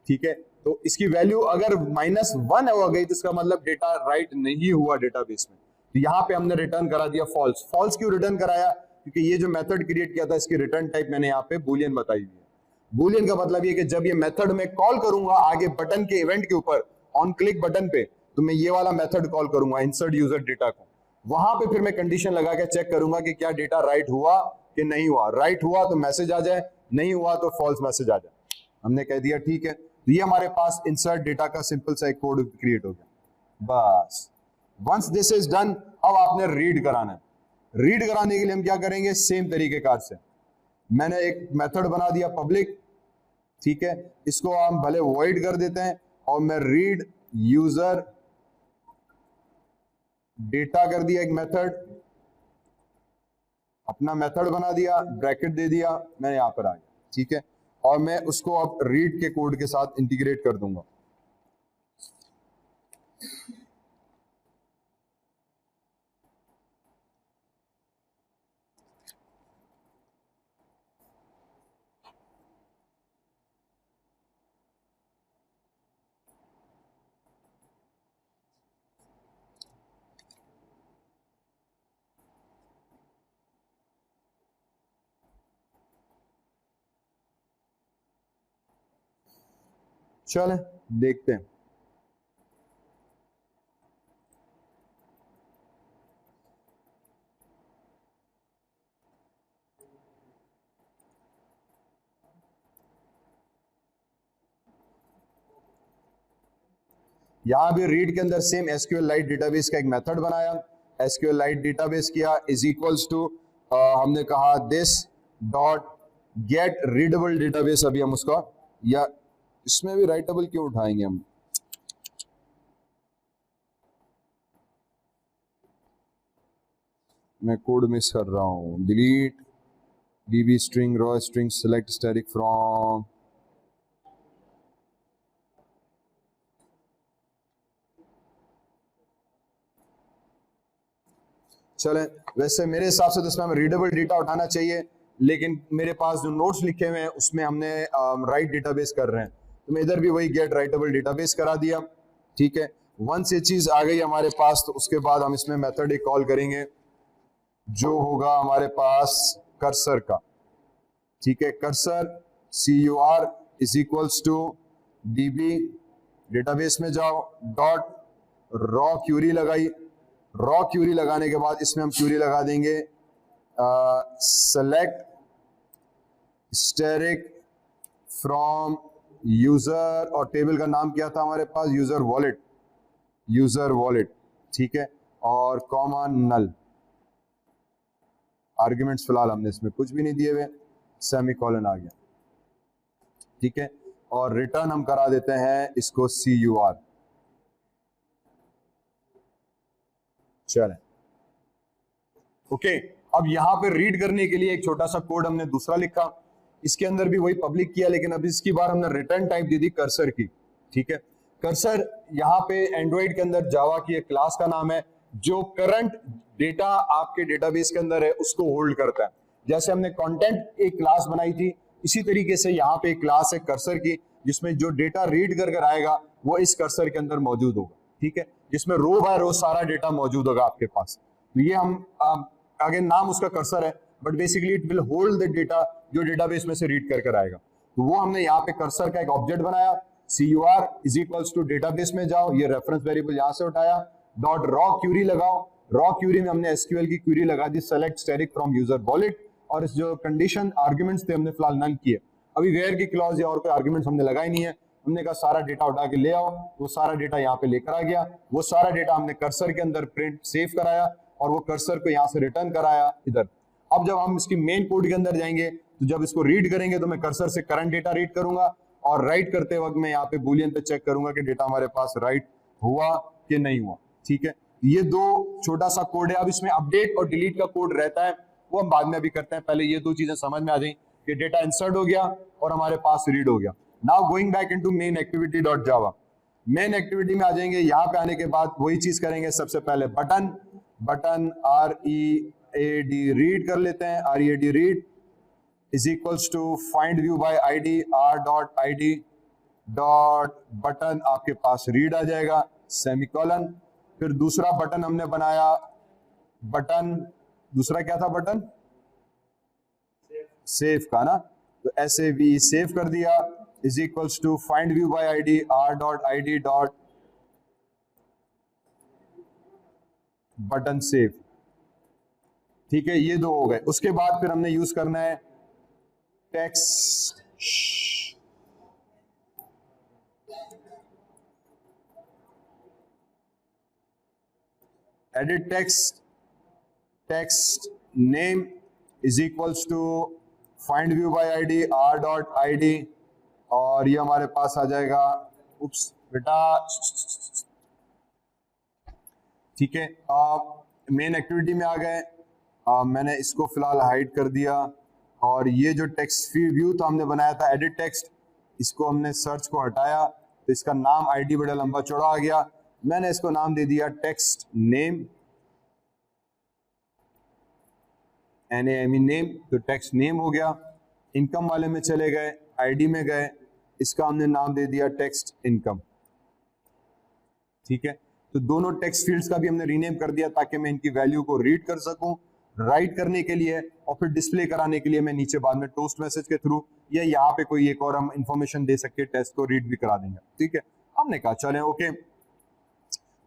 ठीक है, तो इसकी वैल्यू अगर -1 हो गई तो इसका मतलब डेटा राइट नहीं हुआ डेटाबेस में। तो यहां पे हमने रिटर्न करा दिया फॉल्स। फॉल्स क्यों रिटर्न कराया, क्योंकि ये जो मेथड क्रिएट किया था इसकी रिटर्न टाइप मैंने यहाँ पे बूलियन बताई हुई है। बूलियन का मतलब ये कि जब ये मेथड में कॉल करूंगा आगे बटन के इवेंट के ऊपर ऑन क्लिक बटन पे, तो मैं ये वाला मेथड कॉल करूंगा इंसर्ट यूजर डेटा को। वहां पे फिर मैं कंडीशन लगा के चेक करूंगा कि क्या डेटा राइट हुआ कि नहीं हुआ। राइट हुआ तो मैसेज आ जाए, नहीं हुआ तो फॉल्स मैसेज आ जाए। हमने कह दिया ठीक है, तो ये हमारे पास इंसर्ट डेटा का सिंपल सा एक कोड क्रिएट हो गया। बस वंस दिस इज डन, अब आपने रीड कराना है। रीड कराने के लिए हम क्या करेंगे, सेम तरीके कार से मैंने एक मेथड बना दिया पब्लिक। ठीक है, इसको हम भले वॉइड कर देते हैं और मैं रीड यूजर डेटा कर दिया, एक मेथड, अपना मेथड बना दिया, ब्रैकेट दे दिया, मैं यहां पर आ गया। ठीक है, और मैं उसको अब रीड के कोड के साथ इंटीग्रेट कर दूंगा। चलें देखते हैं। यहां भी रीड के अंदर सेम SQLite डेटाबेस का एक मेथड बनाया, SQLite डेटाबेस किया इज इक्वल्स टू हमने कहा this dot gate readable database. अभी हम उसका, या इसमें भी राइटेबल क्यों उठाएंगे हम, मैं कोड मिस कर रहा हूं। Delete db string raw string select static from, चलें वैसे मेरे हिसाब से तो इसमें हमें रीडेबल डेटा उठाना चाहिए, लेकिन मेरे पास जो नोट्स लिखे हुए हैं उसमें हमने राइट डेटाबेस कर रहे हैं, तो मैं इधर भी वही गेट राइटेबल डेटाबेस करा दिया। ठीक है, वंस ये चीज आ गई हमारे पास तो उसके बाद हम इसमें मेथड एक कॉल करेंगे जो होगा हमारे पास कर्सर का। ठीक है, cursor CUR is equals to DB, database में जाओ, डॉट रॉ क्यूरी लगाई। रॉ क्यूरी लगाने के बाद इसमें हम क्यूरी लगा देंगे सेलेक्ट स्टैटिक फ्रॉम यूजर, और टेबल का नाम क्या था हमारे पास, यूजर वॉलेट, यूजर वॉलेट। ठीक है, और कॉमा नल। आर्ग्यूमेंट्स फिलहाल हमने इसमें कुछ भी नहीं दिए हुए, सेमीकोलन आ गया। ठीक है, और रिटर्न हम करा देते हैं इसको CUR। चलें ओके, अब यहां पे रीड करने के लिए एक छोटा सा कोड हमने दूसरा लिखा, इसके अंदर भी वही पब्लिक किया, लेकिन अब इसकी बार हमने रिटर्न टाइप दे दी कर्सर की। ठीक है, कर्सर यहाँ पे एंड्रॉइड के अंदर जावा की एक क्लास का नाम है जो करंट डेटा आपके डेटाबेस के अंदर है उसको होल्ड करता है। जैसे हमने कंटेंट एक क्लास बनाई थी, इसी तरीके से यहाँ पे एक क्लास है कर्सर की जिसमें जो डेटा रीड कर आएगा वो इस कर्सर के अंदर मौजूद होगा। ठीक है, जिसमें रो बाय रो सारा डेटा मौजूद होगा आपके पास। तो ये हम आगे नाम उसका कर्सर है, but basically it will hold the data जो डेटाबेस में से रीड कर कर आएगा। तो वो हमने यहाँ पे कर्सर का एक ऑब्जेक्ट बनाया, CUR is equals to database में जाओ, ये रेफरेंस वेरिएबल यहाँ से उठाया, डॉट रॉ क्यूरी लगाओ, रॉ क्यूरी में हमने SQL की क्यूरी लगा दी, select static from user wallet, और इस जो कंडीशन आर्ग्यूमेंट्स थे हमने फिलहाल नल किए। अभी वेयर की क्लॉज या और कोई आर्ग्यूमेंट्स हमने लगाई नहीं है, हमने कहा सारा डेटा उठा के ले आओ, वो सारा डेटा यहाँ पे लेकर आ गया, वो सारा डेटा हमने कर्सर के अंदर प्रिंट सेव कराया और वो कर्सर को यहाँ से रिटर्न कराया इधर। अब जब हम इसकी मेन कोड के अंदर जाएंगे तो जब इसको रीड करेंगे तो मैं कर्सर से करंट डेटा रीड करूंगा और राइट करते वक्त मैं यहाँ पे बूलियन पे चेक करूंगा कि डेटा हमारे पास राइट हुआ कि नहीं हुआ। ठीक है, ये दो छोटा सा कोड है। अब इसमें अपडेट और डिलीट का कोड रहता है, वो हम बाद में अभी करते हैं, पहले ये दो चीजें समझ में आ जाए कि डेटा इंसर्ट हो गया और हमारे पास रीड हो गया। Now going back into main activity dot जावा, मेन एक्टिविटी में आ जाएंगे। यहाँ पे आने के बाद वही चीज करेंगे, सबसे पहले बटन READ रीड कर लेते हैं, READ read is equals to find view by ID R.ID dot button, आपके पास रीड आ जाएगा, सेमीकोलन। फिर दूसरा बटन हमने बनाया, बटन दूसरा क्या था, बटन सेव का ना, तो SAV सेव कर दिया is equals to find view by ID R.ID dot button save. ठीक है, ये दो हो गए। उसके बाद फिर हमने यूज करना है text, edit text, text name is equals to find view by ID R.ID, और ये हमारे पास आ जाएगा, उप्स बेटा, ठीक है। मेन एक्टिविटी में आ गए, मैंने इसको फिलहाल हाइड कर दिया, और ये जो टेक्स्ट व्यू था हमने बनाया था एडिट टेक्स्ट, इसको हमने सर्च को हटाया तो इसका नाम ID बड़ा लंबा चौड़ा आ गया, मैंने इसको नाम दे दिया टेक्स्ट नेम, NAME नेम, तो टेक्स्ट नेम हो गया। इनकम वाले में चले गए, ID में गए, इसका हमने नाम दे दिया टेक्स्ट इनकम। ठीक है, तो दोनों टेक्स्ट फील्ड्स का भी हमने रीनेम कर दिया ताकि मैं इनकी वैल्यू को रीड कर सकूं, राइट करने के लिए और फिर डिस्प्ले कराने के लिए मैं नीचे बाद में टोस्ट मैसेज के थ्रू या यहाँ पे कोई एक और हम इंफॉर्मेशन दे सकते, टेक्स्ट को रीड भी करा देंगे। ठीक है, हमने कहा चले ओके।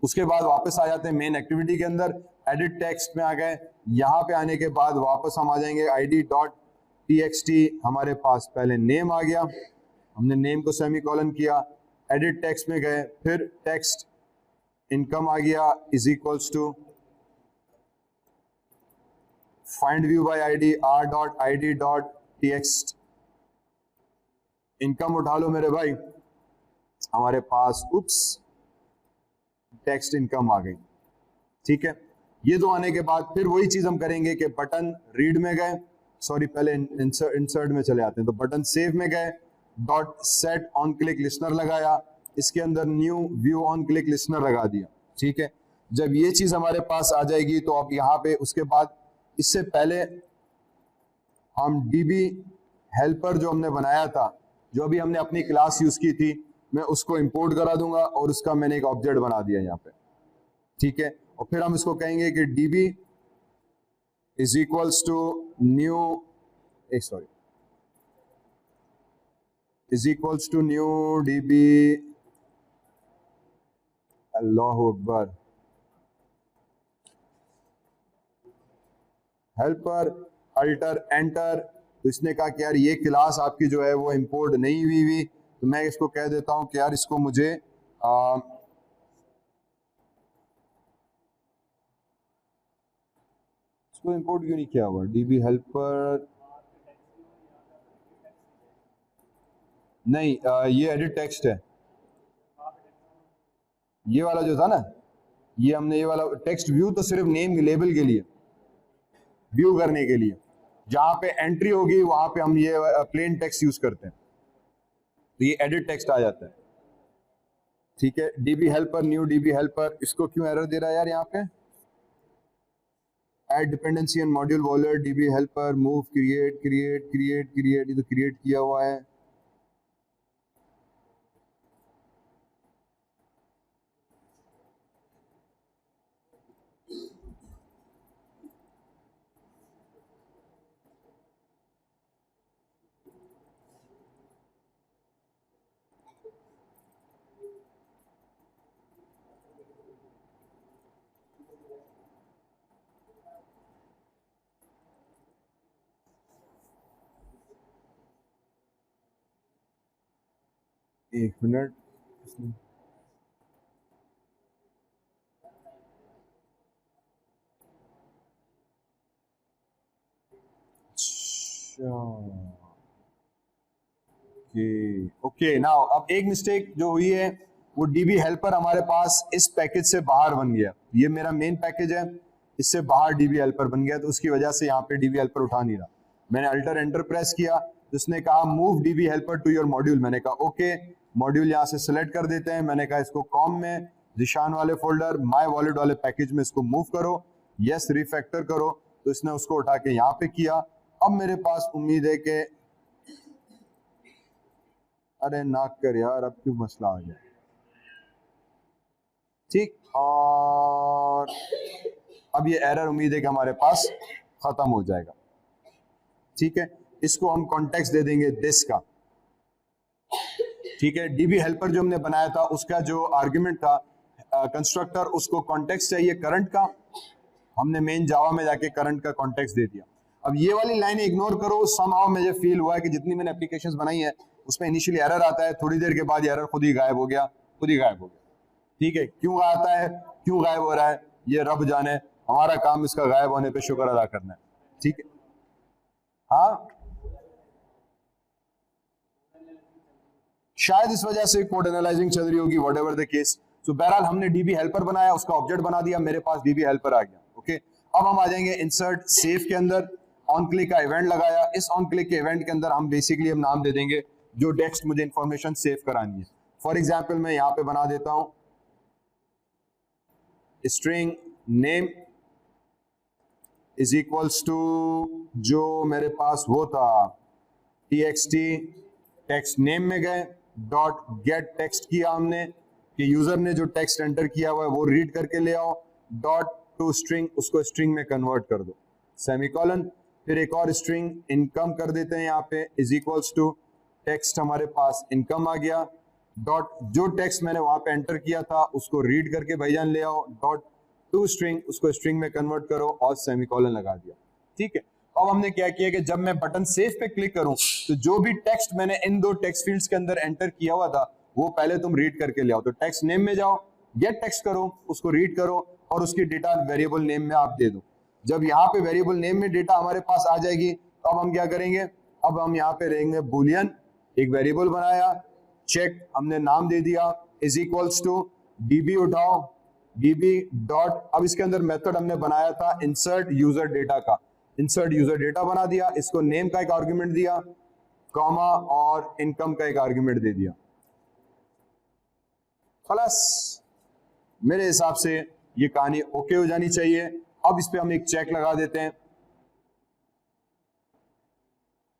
उसके बाद वापस आ जाते हैं मेन एक्टिविटी के अंदर, एडिट टेक्स्ट में आ गए, यहाँ पे आने के बाद वापस हम आ जाएंगे ID.txt, हमारे पास पहले नेम आ गया, हमने नेम को सेमीकोलन किया, एडिट टेक्स्ट में गए, फिर टेक्स्ट इनकम आ गया is equals to find view by ID R.ID dot txt, income उठा लो मेरे भाई, हमारे पास उप्स टेक्स्ट इनकम आ गई। ठीक है, ये दो आने के बाद फिर वही चीज हम करेंगे कि बटन रीड में गए, सॉरी पहले इंसर्ट में चले आते हैं, तो बटन सेव में गए, dot set on click listener लगाया, इसके अंदर new view on click listener लगा दिया। ठीक है, जब ये चीज हमारे पास आ जाएगी तो अब यहाँ पे उसके बाद इससे पहले हम DB हेल्पर जो हमने बनाया था, जो अभी हमने अपनी क्लास यूज की थी, मैं उसको इंपोर्ट करा दूंगा और उसका मैंने एक ऑब्जेक्ट बना दिया यहाँ पे। ठीक है, और फिर हम इसको कहेंगे कि DB is equals to new is equals to new DB, अल्लाह अकबर, हेल्पर अल्टर एंटर। तो इसने कहा कि यार ये क्लास आपकी जो है वो इंपोर्ट नहीं हुई, तो मैं इसको कह देता हूं कि यार इसको मुझे इसको इंपोर्ट क्यों नहीं किया हुआ, DB हेल्पर नहीं, ये एडिट टेक्स्ट है, ये वाला जो था ना, ये हमने ये वाला टेक्स्ट व्यू तो सिर्फ नेम लेबल के लिए, व्यू करने के लिए, जहां पे एंट्री होगी वहां पे हम ये प्लेन टेक्स्ट यूज करते हैं, तो ये एडिट टेक्स्ट आ जाता है। ठीक है, DB helper new DB helper, इसको क्यों एरर दे रहा है यार यहाँ पे, add dependency and module wallet DB helper move create create create create, ये तो क्रिएट किया हुआ है। एक मिनट, ओके नाउ अब एक मिस्टेक जो हुई है वो डीबी हेल्पर हमारे पास इस पैकेज से बाहर बन गया। ये मेरा मेन पैकेज है, इससे बाहर डीबी हेल्पर बन गया, तो उसकी वजह से यहाँ पे डीबी हेल्पर उठा नहीं रहा। मैंने अल्टर एंटर प्रेस किया तो उसने कहा move DB helper to your module. मैंने कहा ओके, मॉड्यूल यहाँ से सिलेक्ट कर देते हैं। मैंने कहा इसको कॉम में जिशान वाले फोल्डर माय वॉलेट वाले पैकेज में इसको मूव करो, यस रिफैक्टर करो, तो इसने उसको उठा के यहाँ पे किया। अब मेरे पास उम्मीद है कि अरे नाक कर यार, अब क्यों मसला आ गया, ठीक। और अब ये एरर उम्मीद है कि हमारे पास खत्म हो जाएगा, ठीक है। इसको हम कॉन्टेक्स्ट दे देंगे दिस का, ठीक है। डीबी हेल्पर जो हमने बनाया था उसका जो आर्गुमेंट था कंस्ट्रक्टर, उसको कॉन्टेक्स्ट चाहिए करंट का। हमने मेन जावा में जाके करंट का कॉन्टेक्स्ट दे दिया। अब ये वाली लाइन इग्नोर करो, समहाउ मुझे फील हुआ है कि जितनी मैंने एप्लीकेशंस बनाई है उसमें इनिशियली एरर आता है, थोड़ी देर के बाद एरर खुद ही गायब हो गया, खुद ही गायब हो गया, ठीक है। क्यों आता है, क्यों गायब हो रहा है, ये रब जाने। हमारा काम इसका गायब होने पे शुक्र अदा करना है, ठीक है। हाँ, शायद इस वजह से कोड एनालाइजिंग चल रही होगी, व्हाटएवर द केस। सो बहरहाल हमने डीबी हेल्पर बनाया, उसका ऑब्जेक्ट बना दिया, मेरे पास डीबी हेल्पर आ गया, ओके। अब हम आ जाएंगे इंसर्ट सेव के अंदर, ऑन क्लिक का इवेंट लगाया। इस ऑन क्लिक के इवेंट के अंदर हम बेसिकली हम नाम दे देंगे जो टेक्स्ट मुझे इंफॉर्मेशन सेव करानी है। फॉर एग्जाम्पल मैं यहां पे बना देता हूं string name is equals to जो मेरे पास वो था txt टेक्स्ट नेम में गए, डॉट गेट टेक्स्ट किया हमने कि यूजर ने जो टेक्स्ट एंटर किया हुआ है वो रीड करके ले आओ, डॉट टू स्ट्रिंग उसको स्ट्रिंग में कन्वर्ट कर दो, सेमीकोलन। फिर एक और स्ट्रिंग इनकम कर देते हैं यहाँ पे, इज इक्वल्स टू टेक्स्ट हमारे पास इनकम आ गया, डॉट जो टेक्स्ट मैंने वहां पे एंटर किया था उसको रीड करके भाईजान ले आओ, डॉट टू स्ट्रिंग उसको स्ट्रिंग में कन्वर्ट करो और सेमीकोलन लगा दिया, ठीक है। अब हमने क्या किया कि जब मैं बटन सेव पे क्लिक करूं तो जो भी टेक्स्ट मैंने इन दो टेक्स्ट फील्ड्स के अंदर एंटर किया हुआ था वो पहले तुम रीड करके ले आओ। तो टेक्स्ट नेम में जाओ, गेट टेक्स्ट करो, उसको रीड करो और उसकी डेटा वेरिएबल नेम में आप दे दो। जब यहाँ पे वेरिएबल नेम में डेटा हमारे पास आ जाएगी तो अब हम क्या करेंगे, अब हम यहाँ पे रहेंगे बुलियन, एक वेरिएबल बनाया, चेक हमने नाम दे दिया, इज इक्वल्स टू डीबी उठाओ, डीबी डॉट, अब इसके अंदर मेथड हमने बनाया था इंसर्ट यूजर डेटा का, इंसर्ट यूजर डेटा बना दिया, इसको नेम का एक आर्गुमेंट दिया, कॉमा और इनकम का एक आर्गुमेंट दे दिया। खलास, मेरे हिसाब से ये कहानी ओके हो जानी चाहिए। अब इस पे हम एक चेक लगा देते हैं,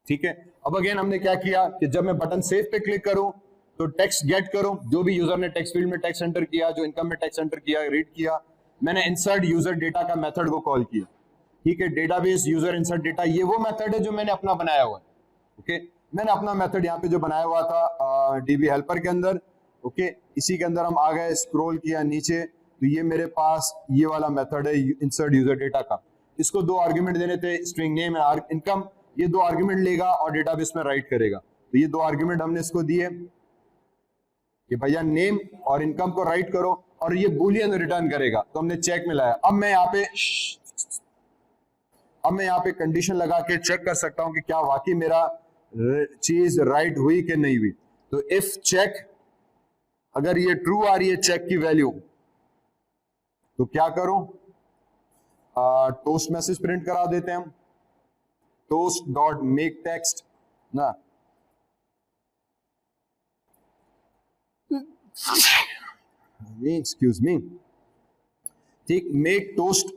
ठीक है। अब अगेन हमने क्या किया कि जब मैं बटन सेव पे क्लिक करूं तो टेक्स्ट गेट करो, जो भी यूजर ने टेक्स्ट फील्ड में टेक्स्ट एंटर किया, जो इनकम में टेक्स्ट एंटर किया, रीड किया, मैंने इंसर्ट यूजर डेटा का मेथड को कॉल किया, ठीक है। डेटाबेस यूजर इंसर्ट डेटा, ये वो मेथड है जो मैंने अपना बनाया हुआ है, ओके। मैंने अपना मेथड यहाँ पे जो बनाया हुआ था डीबी हेल्पर के अंदर, ओके, इसी के अंदर हम आ गए, स्क्रॉल किया नीचे तो ये मेरे पास ये वाला मेथड है इंसर्ट यूजर डेटा का। इसको दो आर्ग्यूमेंट देने थे, स्ट्रिंग नेम एंड इनकम, ये दो आर्ग्यूमेंट लेगा और डेटाबेस में राइट करेगा। तो ये दो आर्ग्यूमेंट हमने इसको दिए कि भैया नेम और इनकम को राइट करो और ये बूलियन रिटर्न करेगा, तो हमने चेक में लाया। अब मैं यहाँ पे कंडीशन लगा के चेक कर सकता हूं कि क्या वाकई मेरा चीज राइट हुई कि नहीं हुई। तो इफ चेक, अगर ये ट्रू आ रही है चेक की वैल्यू तो क्या करूं, टोस्ट मैसेज प्रिंट करा देते हैं हम, टोस्ट डॉट मेक टेक्स्ट ना, एक्सक्यूज मी, ठीक, मेक टोस्ट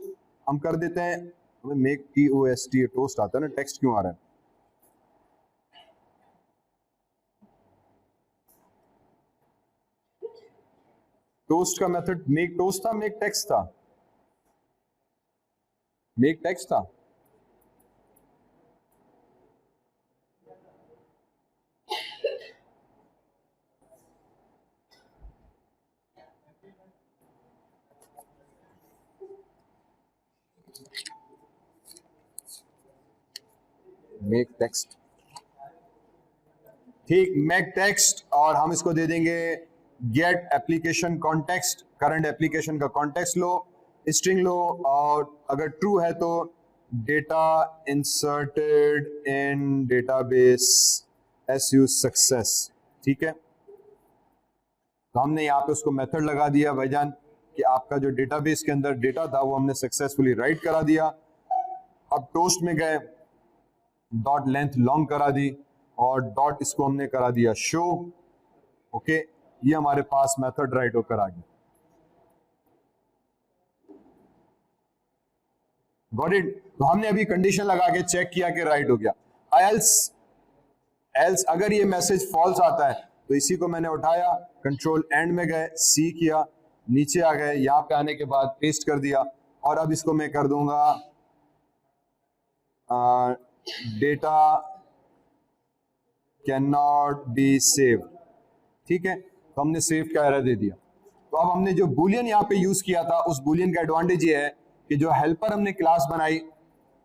हम कर देते हैं, मेक TOST, टोस्ट आता है ना, टेक्स्ट क्यों आ रहा है, टोस्ट का मेथड मेक टोस्ट था, मेक टेक्स्ट था, मेक टेक्स्ट था, मेक टेक्स्ट, ठीक, मेक टेक्स्ट और हम इसको दे देंगे get application context, current application का कॉन्टेक्स्ट लो, स्ट्रिंग लो, और अगर ट्रू है तो data inserted in database SU success. ठीक है, तो हमने यहाँ पे उसको मेथड लगा दिया भाईजान कि आपका जो डेटाबेस के अंदर डेटा था वो हमने सक्सेसफुली राइट करा दिया। अब टोस्ट में गए, डॉट लेंथ लॉन्ग करा दी और डॉट इसको हमने करा दिया शो। ओके, ये हमारे पास मेथड राइट होकर आ गया। Got it. तो हमने अभी कंडीशन लगा के चेक किया कि राइट हो गया। एल्स अगर ये मैसेज फॉल्स आता है तो इसी को मैंने उठाया, कंट्रोल एंड में गए, सी किया, नीचे आ गए, यहां पे आने के बाद पेस्ट कर दिया और अब इसको मैं कर दूंगा data can not be save. ठीक है, तो हमने सेव का एरर दे दिया। तो अब हमने जो बुलियन यहाँ पे यूज किया था, उस बुलियन का एडवांटेज ये है कि जो हेल्पर हमने क्लास बनाई,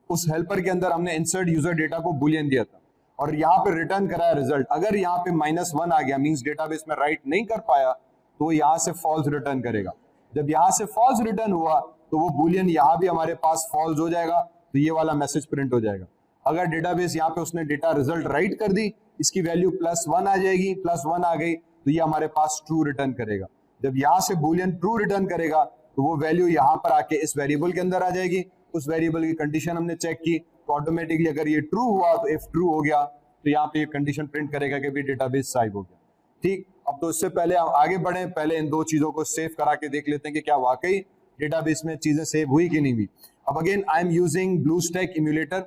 उस हेल्पर के अंदर हमने इंसर्ट यूजर डेटा को बुलियन दिया था और यहाँ पे रिटर्न कराया रिजल्ट। अगर यहाँ पे -1 आ गया, मींस डेटाबेस में राइट नहीं कर पाया, तो वो यहाँ से फॉल्स रिटर्न करेगा। जब यहाँ से फॉल्स रिटर्न हुआ तो वो बुलियन यहाँ भी हमारे पास फॉल्स हो जाएगा, तो ये वाला मैसेज प्रिंट हो जाएगा। अगर डेटाबेस यहाँ पे उसने डेटा रिजल्ट राइट कर दी, इसकी वैल्यू +1 आ जाएगी, +1 आ गई तो ये हमारे पास ट्रू रिटर्न करेगा। जब यहाँ से बुलियन ट्रू रिटर्न करेगा तो वो वैल्यू यहाँ पर आके इस वेरिएबल के अंदर आ जाएगी। उस वेरिएबल की कंडीशन हमने चेक की तो ऑटोमेटिकली अगर ये ट्रू हुआ तो इफ ट्रू हो गया तो यहाँ पे ये कंडीशन प्रिंट करेगा कि भी डेटाबेस साइब हो गया। ठीक, अब तो इससे पहले हम आगे बढ़े, पहले इन दो चीजों को सेव करा के देख लेते हैं कि क्या वाकई डेटाबेस में चीजें सेव हुई कि नहीं हुई। अब again I am using BlueStack emulator,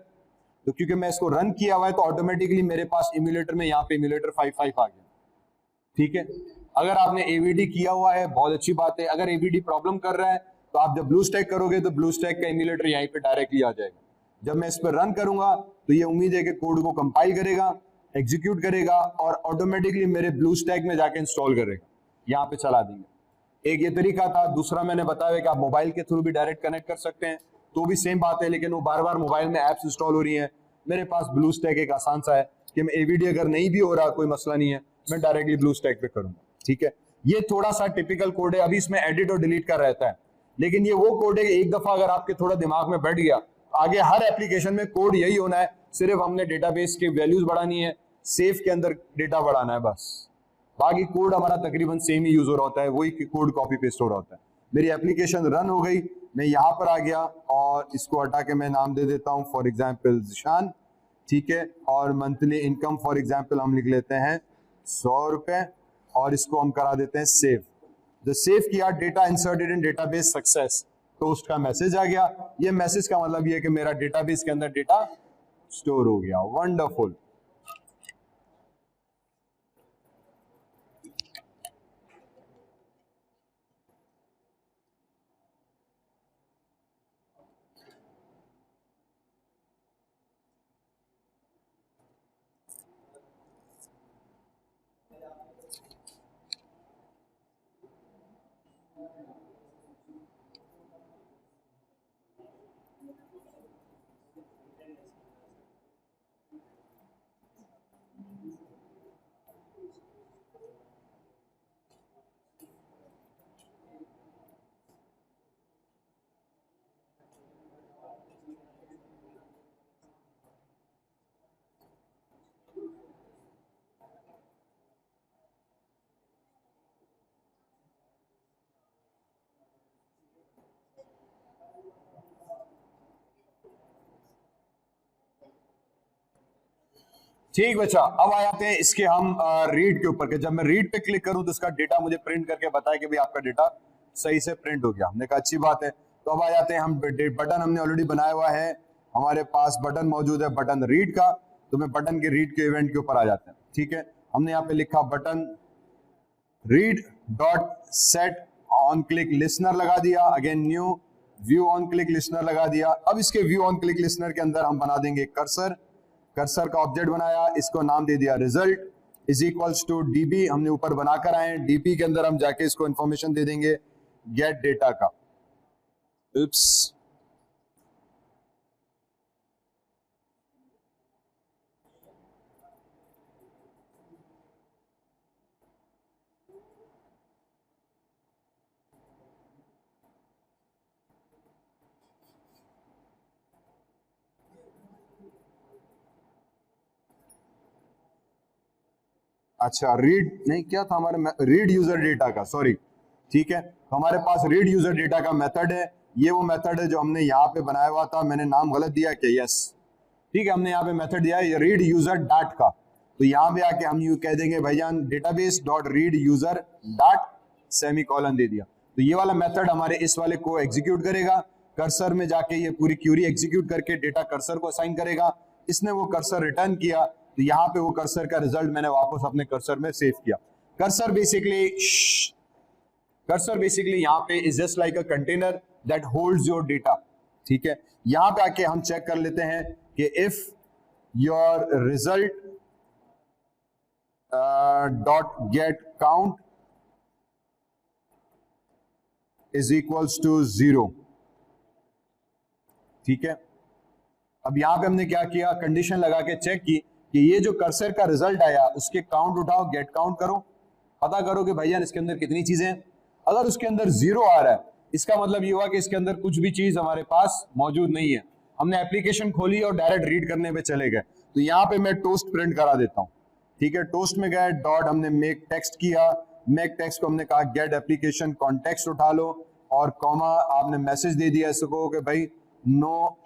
तो क्योंकि मैं इसको रन किया हुआ है तो ऑटोमेटिकली मेरे पास इम्यूलेटर में यहाँ पे इम्यूलेटर 55 आ गया। ठीक है, अगर आपने एवीडी किया हुआ है बहुत अच्छी बात है, अगर एवीडी प्रॉब्लम कर रहा है तो आप जब ब्लूस्टैक करोगे तो ब्लूस्टैक का इम्यूलेटर यहीं पे डायरेक्टली आ जाएगा। जब मैं इस पर रन करूंगा तो ये उम्मीद है कि कोड को कंपाइल करेगा, एग्जीक्यूट करेगा और ऑटोमेटिकली मेरे ब्लूस्टैक में जाके इंस्टॉल करेगा, यहाँ पे चला देंगे। एक ये तरीका था। दूसरा मैंने बताया कि आप मोबाइल के थ्रू भी डायरेक्ट कनेक्ट कर सकते हैं, तो भी सेम बात है, लेकिन वो बार बार मोबाइल में एप्स इंस्टॉल हो रही हैं। मेरे पास ब्लूस्टैक एक आसान सा है कि मैं एवीडी अगर नहीं भी हो रहा, कोई मसला नहीं है, मैं डायरेक्टली ब्लूस्टैक पे करूंगा। ठीक है, ये थोड़ा सा टिपिकल कोड है, अभी इसमें एडिट और डिलीट का रहता है, लेकिन ये वो कोड है कि एक दफा अगर आपके थोड़ा दिमाग में बैठ गया, आगे हर एप्लीकेशन में कोड यही होना है, सिर्फ हमने डेटाबेस की वैल्यूज बढ़ानी है, सेफ के अंदर डेटा बढ़ाना है बस। बाकी कोड हमारा तकरीबन सेम ही यूज हो रहा होता है, वही कोड कॉपी पेस्ट हो रहा होता है। मेरी एप्लीकेशन रन हो गई, मैं यहां पर आ गया और इसको हटा के मैं नाम दे देता हूं फॉर एग्जाम्पल जिशान। ठीक है, और मंथली इनकम फॉर एग्जाम्पल हम लिख लेते हैं 100 रुपए और इसको हम करा देते हैं सेव। जो सेव किया, data inserted in database success, toast का मैसेज आ गया। ये मैसेज का मतलब ये है कि मेरा डेटाबेस के अंदर डेटा स्टोर हो गया। वंडरफुल। ठीक बच्चा, अब आ जाते हैं इसके हम रीड के ऊपर कि जब मैं रीड पे क्लिक करूं तो इसका डेटा मुझे प्रिंट करके बताए कि भाई आपका डेटा सही से प्रिंट हो गया। हमने कहा अच्छी बात है। तो अब आ जाते हैं, हम बटन हमने ऑलरेडी बनाया हुआ है, हमारे पास बटन मौजूद है बटन रीड का, तो मैं बटन के रीड के इवेंट के ऊपर आ जाते हैं। ठीक है, हमने यहाँ पे लिखा button read dot set on click listener लगा दिया, again new view on click listener लगा दिया। अब इसके व्यू ऑन क्लिक लिसनर के अंदर हम बना देंगे कर्सर। कर्सर का ऑब्जेक्ट बनाया, इसको नाम दे दिया result is equals to DB, हमने ऊपर बनाकर आए। डीपी के अंदर हम जाके इसको इंफॉर्मेशन दे देंगे गेट डेटा का। उप्स, अच्छा रीड नहीं, क्या था हमारे रीड यूजर डेटा का, सॉरी, ठीक है। तो हमारे पास रीड यूजर डेटा का मेथड है, ये वो मेथड है जो हमने यहाँ पे बनाया हुआ था। मैंने नाम गलत दिया क्या? यस, ठीक है, हमने यहाँ पे मेथड दिया है रीड यूजर डाट का। तो यहाँ पे आके हम यू कह देंगे भाईजान database dot read user dot semicolon दे दिया। तो ये वाला मेथड हमारे इस वाले को एग्जीक्यूट करेगा, कर्सर में जाके ये पूरी क्यूरी एग्जीक्यूट करके डेटा कर्सर को असाइन करेगा। इसने वो कर्सर रिटर्न किया, तो यहाँ पे वो कर्सर का रिजल्ट मैंने वापस अपने कर्सर में सेव किया। कर्सर बेसिकली यहाँ पे is just like a container that holds your data, ठीक है। यहाँ पे आके हम चेक कर लेते हैं कि if your result dot get count is equals to 0, ठीक है। अब यहां पे हमने क्या किया, कंडीशन लगा के चेक की कि ये जो कर्सर का रिजल्ट आया उसके काउंट उठाओ, गेट काउंट करो, पता करो कि भैया इसके अंदर कितनी चीजें हैं। अगर उसके अंदर 0 आ रहा है, इसका मतलब ये हुआ कि इसके अंदर कुछ भी चीज हमारे पास मौजूद नहीं है। हमने एप्लीकेशन खोली और डायरेक्ट रीड करने पे चले गए। तो यहाँ पे मैं टोस्ट प्रिंट करा देता हूँ, ठीक है। टोस्ट में गए, डॉट हमने मेक टेक्स्ट किया, मेक टेक्स्ट को हमने कहा गेट एप्लीकेशन कॉन्टेक्स्ट उठा लो, और कॉमा आपने मैसेज दे दिया इसको कि भाई नो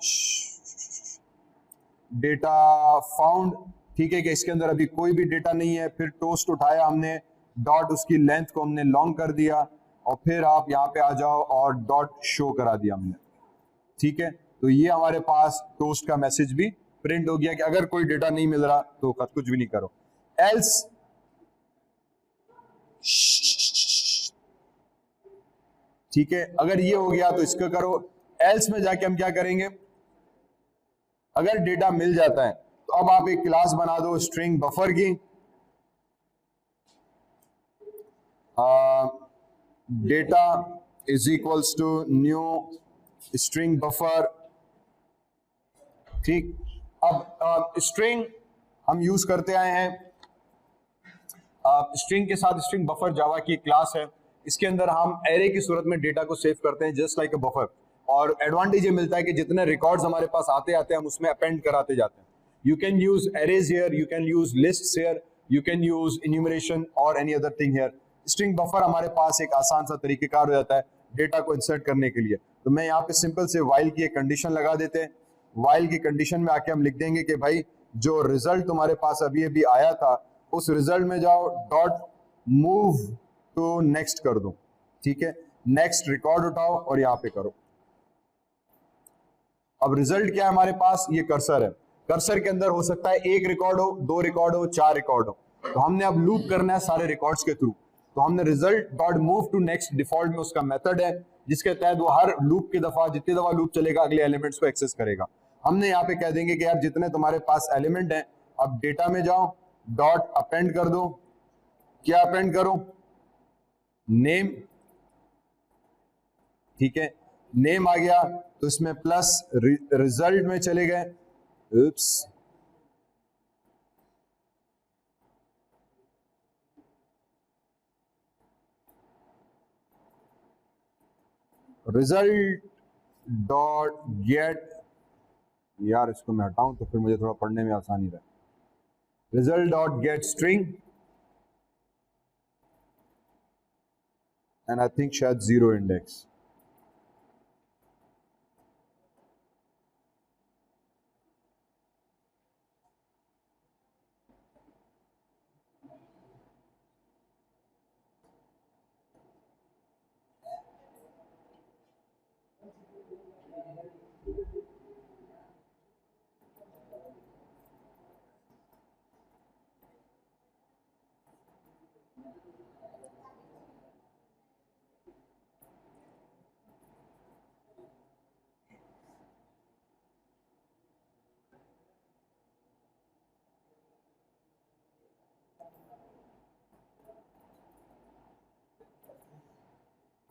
डेटा फाउंड, ठीक है, कि इसके अंदर अभी कोई भी डेटा नहीं है। फिर टोस्ट उठाया हमने, डॉट उसकी लेंथ को हमने लॉन्ग कर दिया, और फिर आप यहाँ पे आ जाओ और डॉट शो करा दिया हमने, ठीक है। तो ये हमारे पास टोस्ट का मैसेज भी प्रिंट हो गया कि अगर कोई डेटा नहीं मिल रहा तो कुछ भी नहीं करो। एल्स, ठीक है, अगर ये हो गया तो इसका करो। एल्स में जाके हम क्या करेंगे, अगर डेटा मिल जाता है तो अब आप एक क्लास बना दो स्ट्रिंग बफर की, data is equals to new string buffer, ठीक। अब स्ट्रिंग हम यूज करते आए हैं, स्ट्रिंग के साथ स्ट्रिंग बफर जावा की क्लास है। इसके अंदर हम एरे की सूरत में डेटा को सेव करते हैं जस्ट लाइक अ बफर, और एडवांटेज ये मिलता है कि जितने रिकॉर्ड्स हमारे पास आते आते हैं हम उसमें अपेंड कराते जाते हैं। You can use arrays here, you can use list here, you can use enumeration और any other thing here. String buffer हमारे पास एक आसान सा तरीकेकार हो जाता है डेटा को इंसर्ट करने के लिए। तो मैं यहाँ पे सिंपल से वाइल की एक कंडीशन लगा देते हैं। वाइल की कंडीशन में आके हम लिख देंगे कि भाई जो रिजल्ट तुम्हारे पास अभी अभी आया था उस रिजल्ट में जाओ, डॉट मूव टू नेक्स्ट कर दो, ठीक है। नेक्स्ट रिकॉर्ड उठाओ और यहां पे करो। अब रिजल्ट क्या है हमारे पास, ये कर्सर है। कर्सर के अंदर हो सकता है 1 रिकॉर्ड हो, 2 रिकॉर्ड हो, 4 रिकॉर्ड हो। तो हमने अब लूप करना है सारे रिकॉर्ड्स के थ्रू। तो हमने result dot move to next, default में उसका मेथड है जिसके तहत वो हर लूप की दफा जितनी दफा लूप चलेगा अगले एलिमेंट्स को एक्सेस करेगा। हमने यहाँ पे कह देंगे कि यार जितने तुम्हारे पास एलिमेंट हैं, अब डेटा में जाओ, डॉट अपेंड कर दो। क्या अपेंड करो, नेम, ठीक है। नेम आ गया तो इसमें प्लस रिजल्ट में चले गए, उप्स, रिजल्ट डॉट गेट, यार इसको मैं हटाऊं तो फिर मुझे थोड़ा पढ़ने में आसानी रहे। Result dot gate string, and I think शायद 0 इंडेक्स।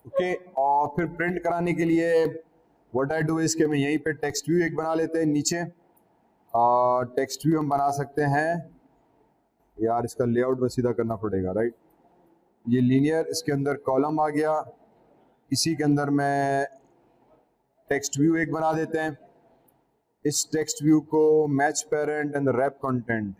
ओके, और फिर प्रिंट कराने के लिए व्हाट आई डू इज के मैं यहीं पे टेक्स्ट व्यू एक बना लेते हैं नीचे। टेक्स्ट व्यू हम बना सकते हैं, यार इसका लेआउट में सीधा करना पड़ेगा, राइट। ये लीनियर, इसके अंदर कॉलम आ गया, इसी के अंदर मैं टेक्स्ट व्यू एक बना देते हैं। इस टेक्स्ट व्यू को match parent and wrap content,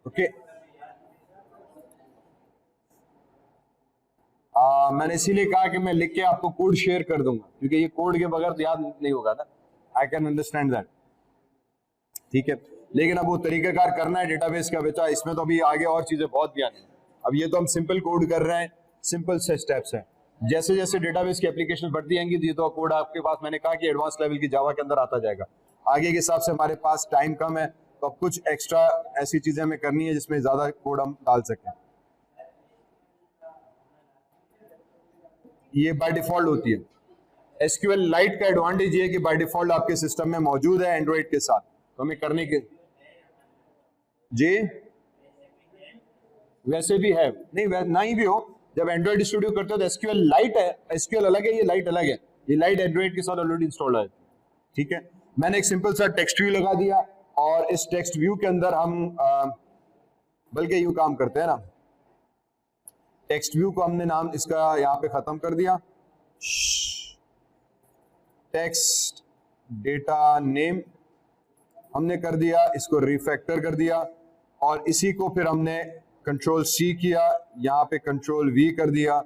okay मैंने इसीलिए कहा कि मैं लिख के आपको कोड शेयर कर दूंगा, क्योंकि ये कोड के बगैर तो याद नहीं होगा ना। आई कैन अंडरस्टैंड दैट, ठीक है। लेकिन अब वो तरीकाकार करना है डेटाबेस का बेटा, इसमें तो अभी आगे और चीजें बहुत भी आनी है। अब ये तो हम सिंपल कोड कर रहे हैं, सिंपल से स्टेप्स हैं। जैसे जैसे डेटाबेस की एप्लीकेशन बढ़ती जाएंगी तो ये तो कोड आपके पास, मैंने कहा कि एडवांस लेवल की जावा के अंदर आता जाएगा। आगे के हिसाब से हमारे पास टाइम कम है, तो अब कुछ एक्स्ट्रा ऐसी चीजें हमें करनी है जिसमें ज्यादा कोड हम डाल सकें। ये बाय डिफॉल्ट होती है। एसक्यूएल लाइट का एडवांटेज ये है कि बाय डिफॉल्ट आपके सिस्टम में मौजूद है एंड्रॉइड के साथ, तो हमें करने के जी वैसे भी है नहीं, नहीं भी हो, जब एंड्रॉइड स्टूडियो करते हो तो एसक्यूएल लाइट है, एसक्यूएल अलग है, ये लाइट अलग है। ये लाइट एंड्रॉइड के साथ ऑलरेडी इंस्टॉल्ड है, ठीक है। मैंने एक सिंपल सा टेक्स्ट व्यू लगा दिया, और इस टेक्स्ट व्यू के अंदर हम बल्कि यूं काम करते हैं ना, टेक्स्ट व्यू को हमने नाम इसका यहां पे खत्म कर दिया, टेक्स्ट डेटा नेम हमने कर दिया, इसको रिफैक्टर कर दिया, और इसी को फिर हमने कंट्रोल सी किया, यहाँ पे कंट्रोल वी कर दिया,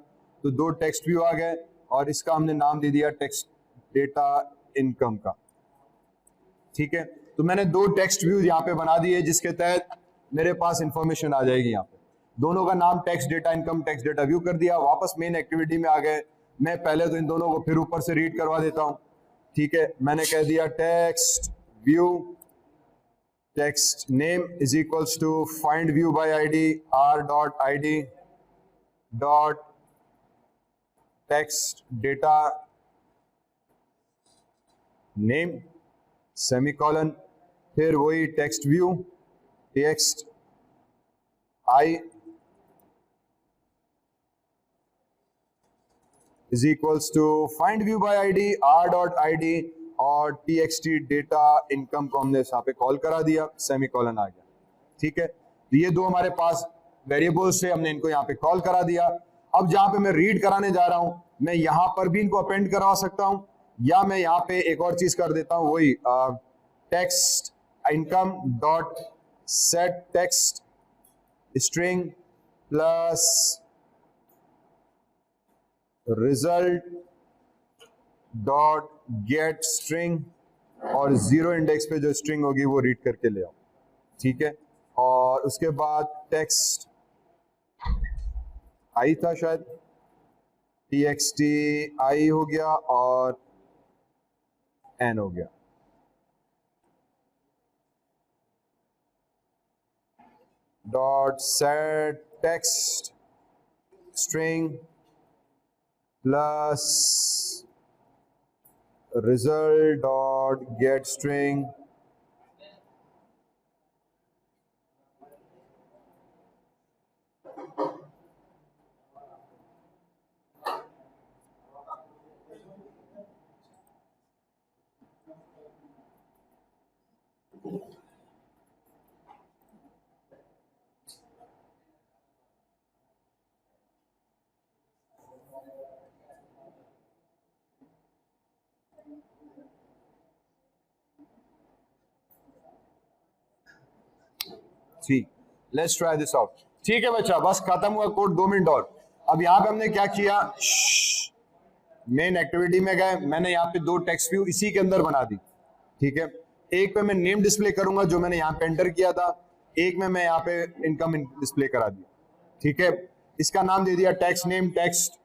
तो दो टेक्स्ट व्यू आ गए, और इसका हमने नाम दे दिया टेक्स्ट डेटा इनकम का, ठीक है। तो मैंने दो टेक्स्ट व्यू यहाँ पे बना दिए, जिसके तहत मेरे पास इंफॉर्मेशन आ जाएगी। यहाँ पे दोनों का नाम text data income, text data view कर दिया। वापस मेन एक्टिविटी में आ गए। मैं पहले तो इन दोनों को फिर ऊपर से रीड करवा देता हूँ, ठीक है। मैंने कह दिया text view text name is equals to find view by id r dot id dot text data name semicolon, फिर वही text view text I is equals to find view by id r dot id और txt data income को हमने यहाँ पे call करा दिया, semicolon आ गया, ठीक है। तो ये दो हमारे पास वेरिएबल्स से, हमने इनको यहाँ पे कॉल करा दिया। अब जहां पे मैं रीड कराने जा रहा हूं, मैं यहां पर भी इनको अपेंड करवा सकता हूं, या मैं यहाँ पे एक और चीज कर देता हूं, वही text income dot set text string plus result dot gate string, और जीरो इंडेक्स पे जो स्ट्रिंग होगी वो रीड करके ले आओ, ठीक है। और उसके बाद टेक्स्ट आई था शायद, txt आई हो गया और n हो गया, dot set text string plus result dot get string ठीक, लेट्स ट्राई दिस आउट, ठीक है बच्चा, बस खत्म हुआ कोड, 2 मिनट और। अब यहाँ पे हमने क्या किया, मेन एक्टिविटी में गए, मैंने यहाँ पे दो टेक्स्ट व्यू इसी के अंदर बना दी, ठीक है। एक पे मैं नेम डिस्प्ले करूंगा जो मैंने यहाँ पे एंटर किया था, एक में मैं यहाँ पे इनकम डिस्प्ले करा दिया, ठीक है। इसका नाम दे दिया text name, text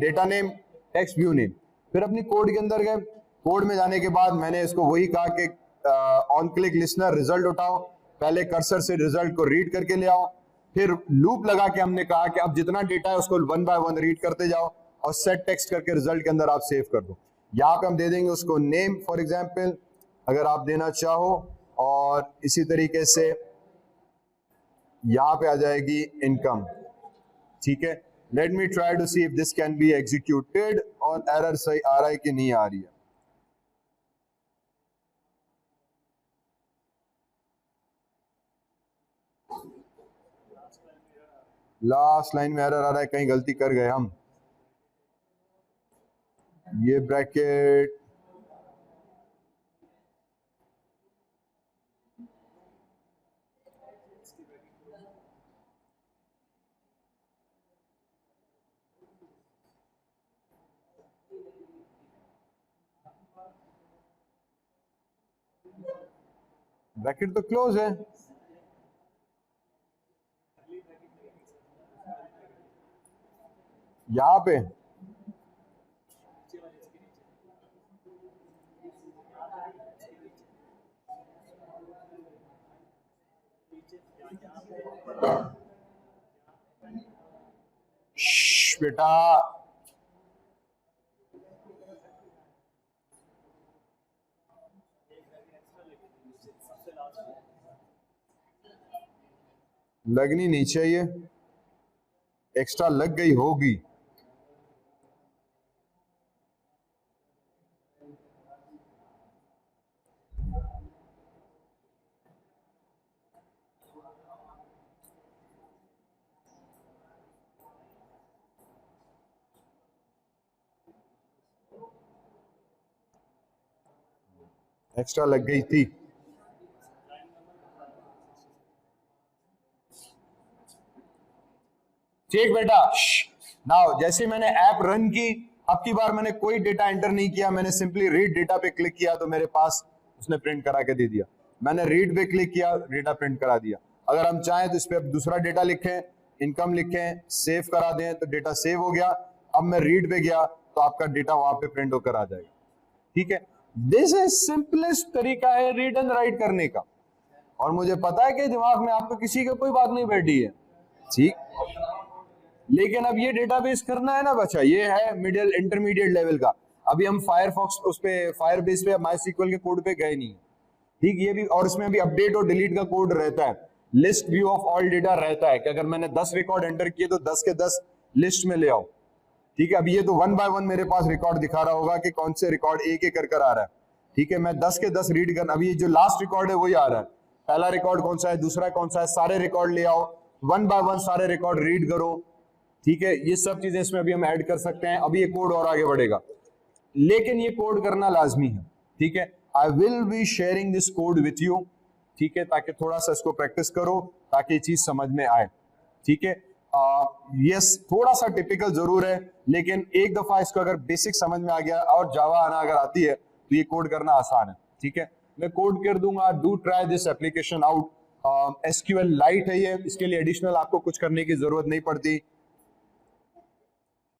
data name, text view name. फिर अपनी कोड के अंदर गए, कोड में जाने के बाद मैंने इसको वही कहा कि ऑन क्लिक लिसनर रिजल्ट उठाओ, पहले कर्सर से रिजल्ट को रीड करके ले आओ, फिर लूप लगा के हमने कहा कि अब जितना डेटा है उसको 1 बाय 1 रीड करते जाओ, और सेट टेक्स्ट करके रिजल्ट के अंदर आप सेव कर दो। यहाँ पे हम दे देंगे उसको नेम फॉर एग्जाम्पल, अगर आप देना चाहो, और इसी तरीके से यहाँ पे आ जाएगी इनकम, ठीक है। Let me try to see if this can be executed, और एरर सही आ रहा है कि नहीं आ रही है। लास्ट लाइन में एरर आ रहा है, कहीं गलती कर गए हम, ये ब्रैकेट ब्रैकेट तो क्लोज है, यहां पे बेटा लगनी नहीं चाहिए, एक्स्ट्रा लग गई होगी। एक्स्ट्रा लग गई थी। ठीक बेटा, नाउ जैसे मैंने ऐप रन की, अब की बार मैंने कोई डेटा एंटर नहीं किया, मैंने सिंपली रीड डेटा पे क्लिक किया तो मेरे पास उसने प्रिंट करा के दे दिया। मैंने रीड पे क्लिक किया, डेटा प्रिंट करा दिया। अगर हम चाहें तो इस पे अब दूसरा डेटा लिखें, इनकम लिखें, सेव करा दें तो डेटा सेव हो गया। अब मैं रीड पे गया तो आपका डेटा वहां पे प्रिंट होकर आ जाएगा। ठीक है, दिस इज सिंपलेस्ट तरीका है रीड एंड राइट करने का। और मुझे पता है कि दिमाग में आपको किसी का कोई बात नहीं बैठी है, ठीक, लेकिन अब ये डेटाबेस करना है ना बच्चा, ये है मिडिल इंटरमीडिएट लेवल का। अभी हम फायरफॉक्स उस पे फायरबेस पे माईएसक्यूएल के कोड पे गए नहीं, ठीक। ये भी, और इसमें भी अपडेट और डिलीट का कोड रहता है, list view of all data रहता है कि अगर मैंने 10 रिकॉर्ड एंटर किए तो 10 के 10 लिस्ट में ले आओ। ठीक है, अब ये तो 1 बाय 1 मेरे पास रिकॉर्ड दिखा रहा होगा कि कौन से रिकॉर्ड एक एक कर आ रहा है। ठीक है, मैं 10 के 10 रीड करना, अभी जो लास्ट रिकॉर्ड है वही आ रहा है, पहला रिकॉर्ड कौन सा है, दूसरा कौन सा है, सारे रिकॉर्ड ले आओ, 1 बाय 1 सारे रिकॉर्ड रीड करो। ठीक है, ये सब चीजें इसमें अभी हम ऐड कर सकते हैं। अभी ये कोड और आगे बढ़ेगा, लेकिन ये कोड करना लाजमी है। ठीक है, I will be sharing this code with you, ठीक है, ताकि थोड़ा सा इसको प्रैक्टिस करो, ताकि ये चीज समझ में आए। ठीक है, यस थोड़ा सा टिपिकल जरूर है, लेकिन एक दफा इसको अगर बेसिक समझ में आ गया और जावा आना अगर आती है तो ये कोड करना आसान है। ठीक है, मैं कोड कर दूंगा, do try this application out. SQL light है ये, इसके लिए एडिशनल आपको कुछ करने की जरूरत नहीं पड़ती।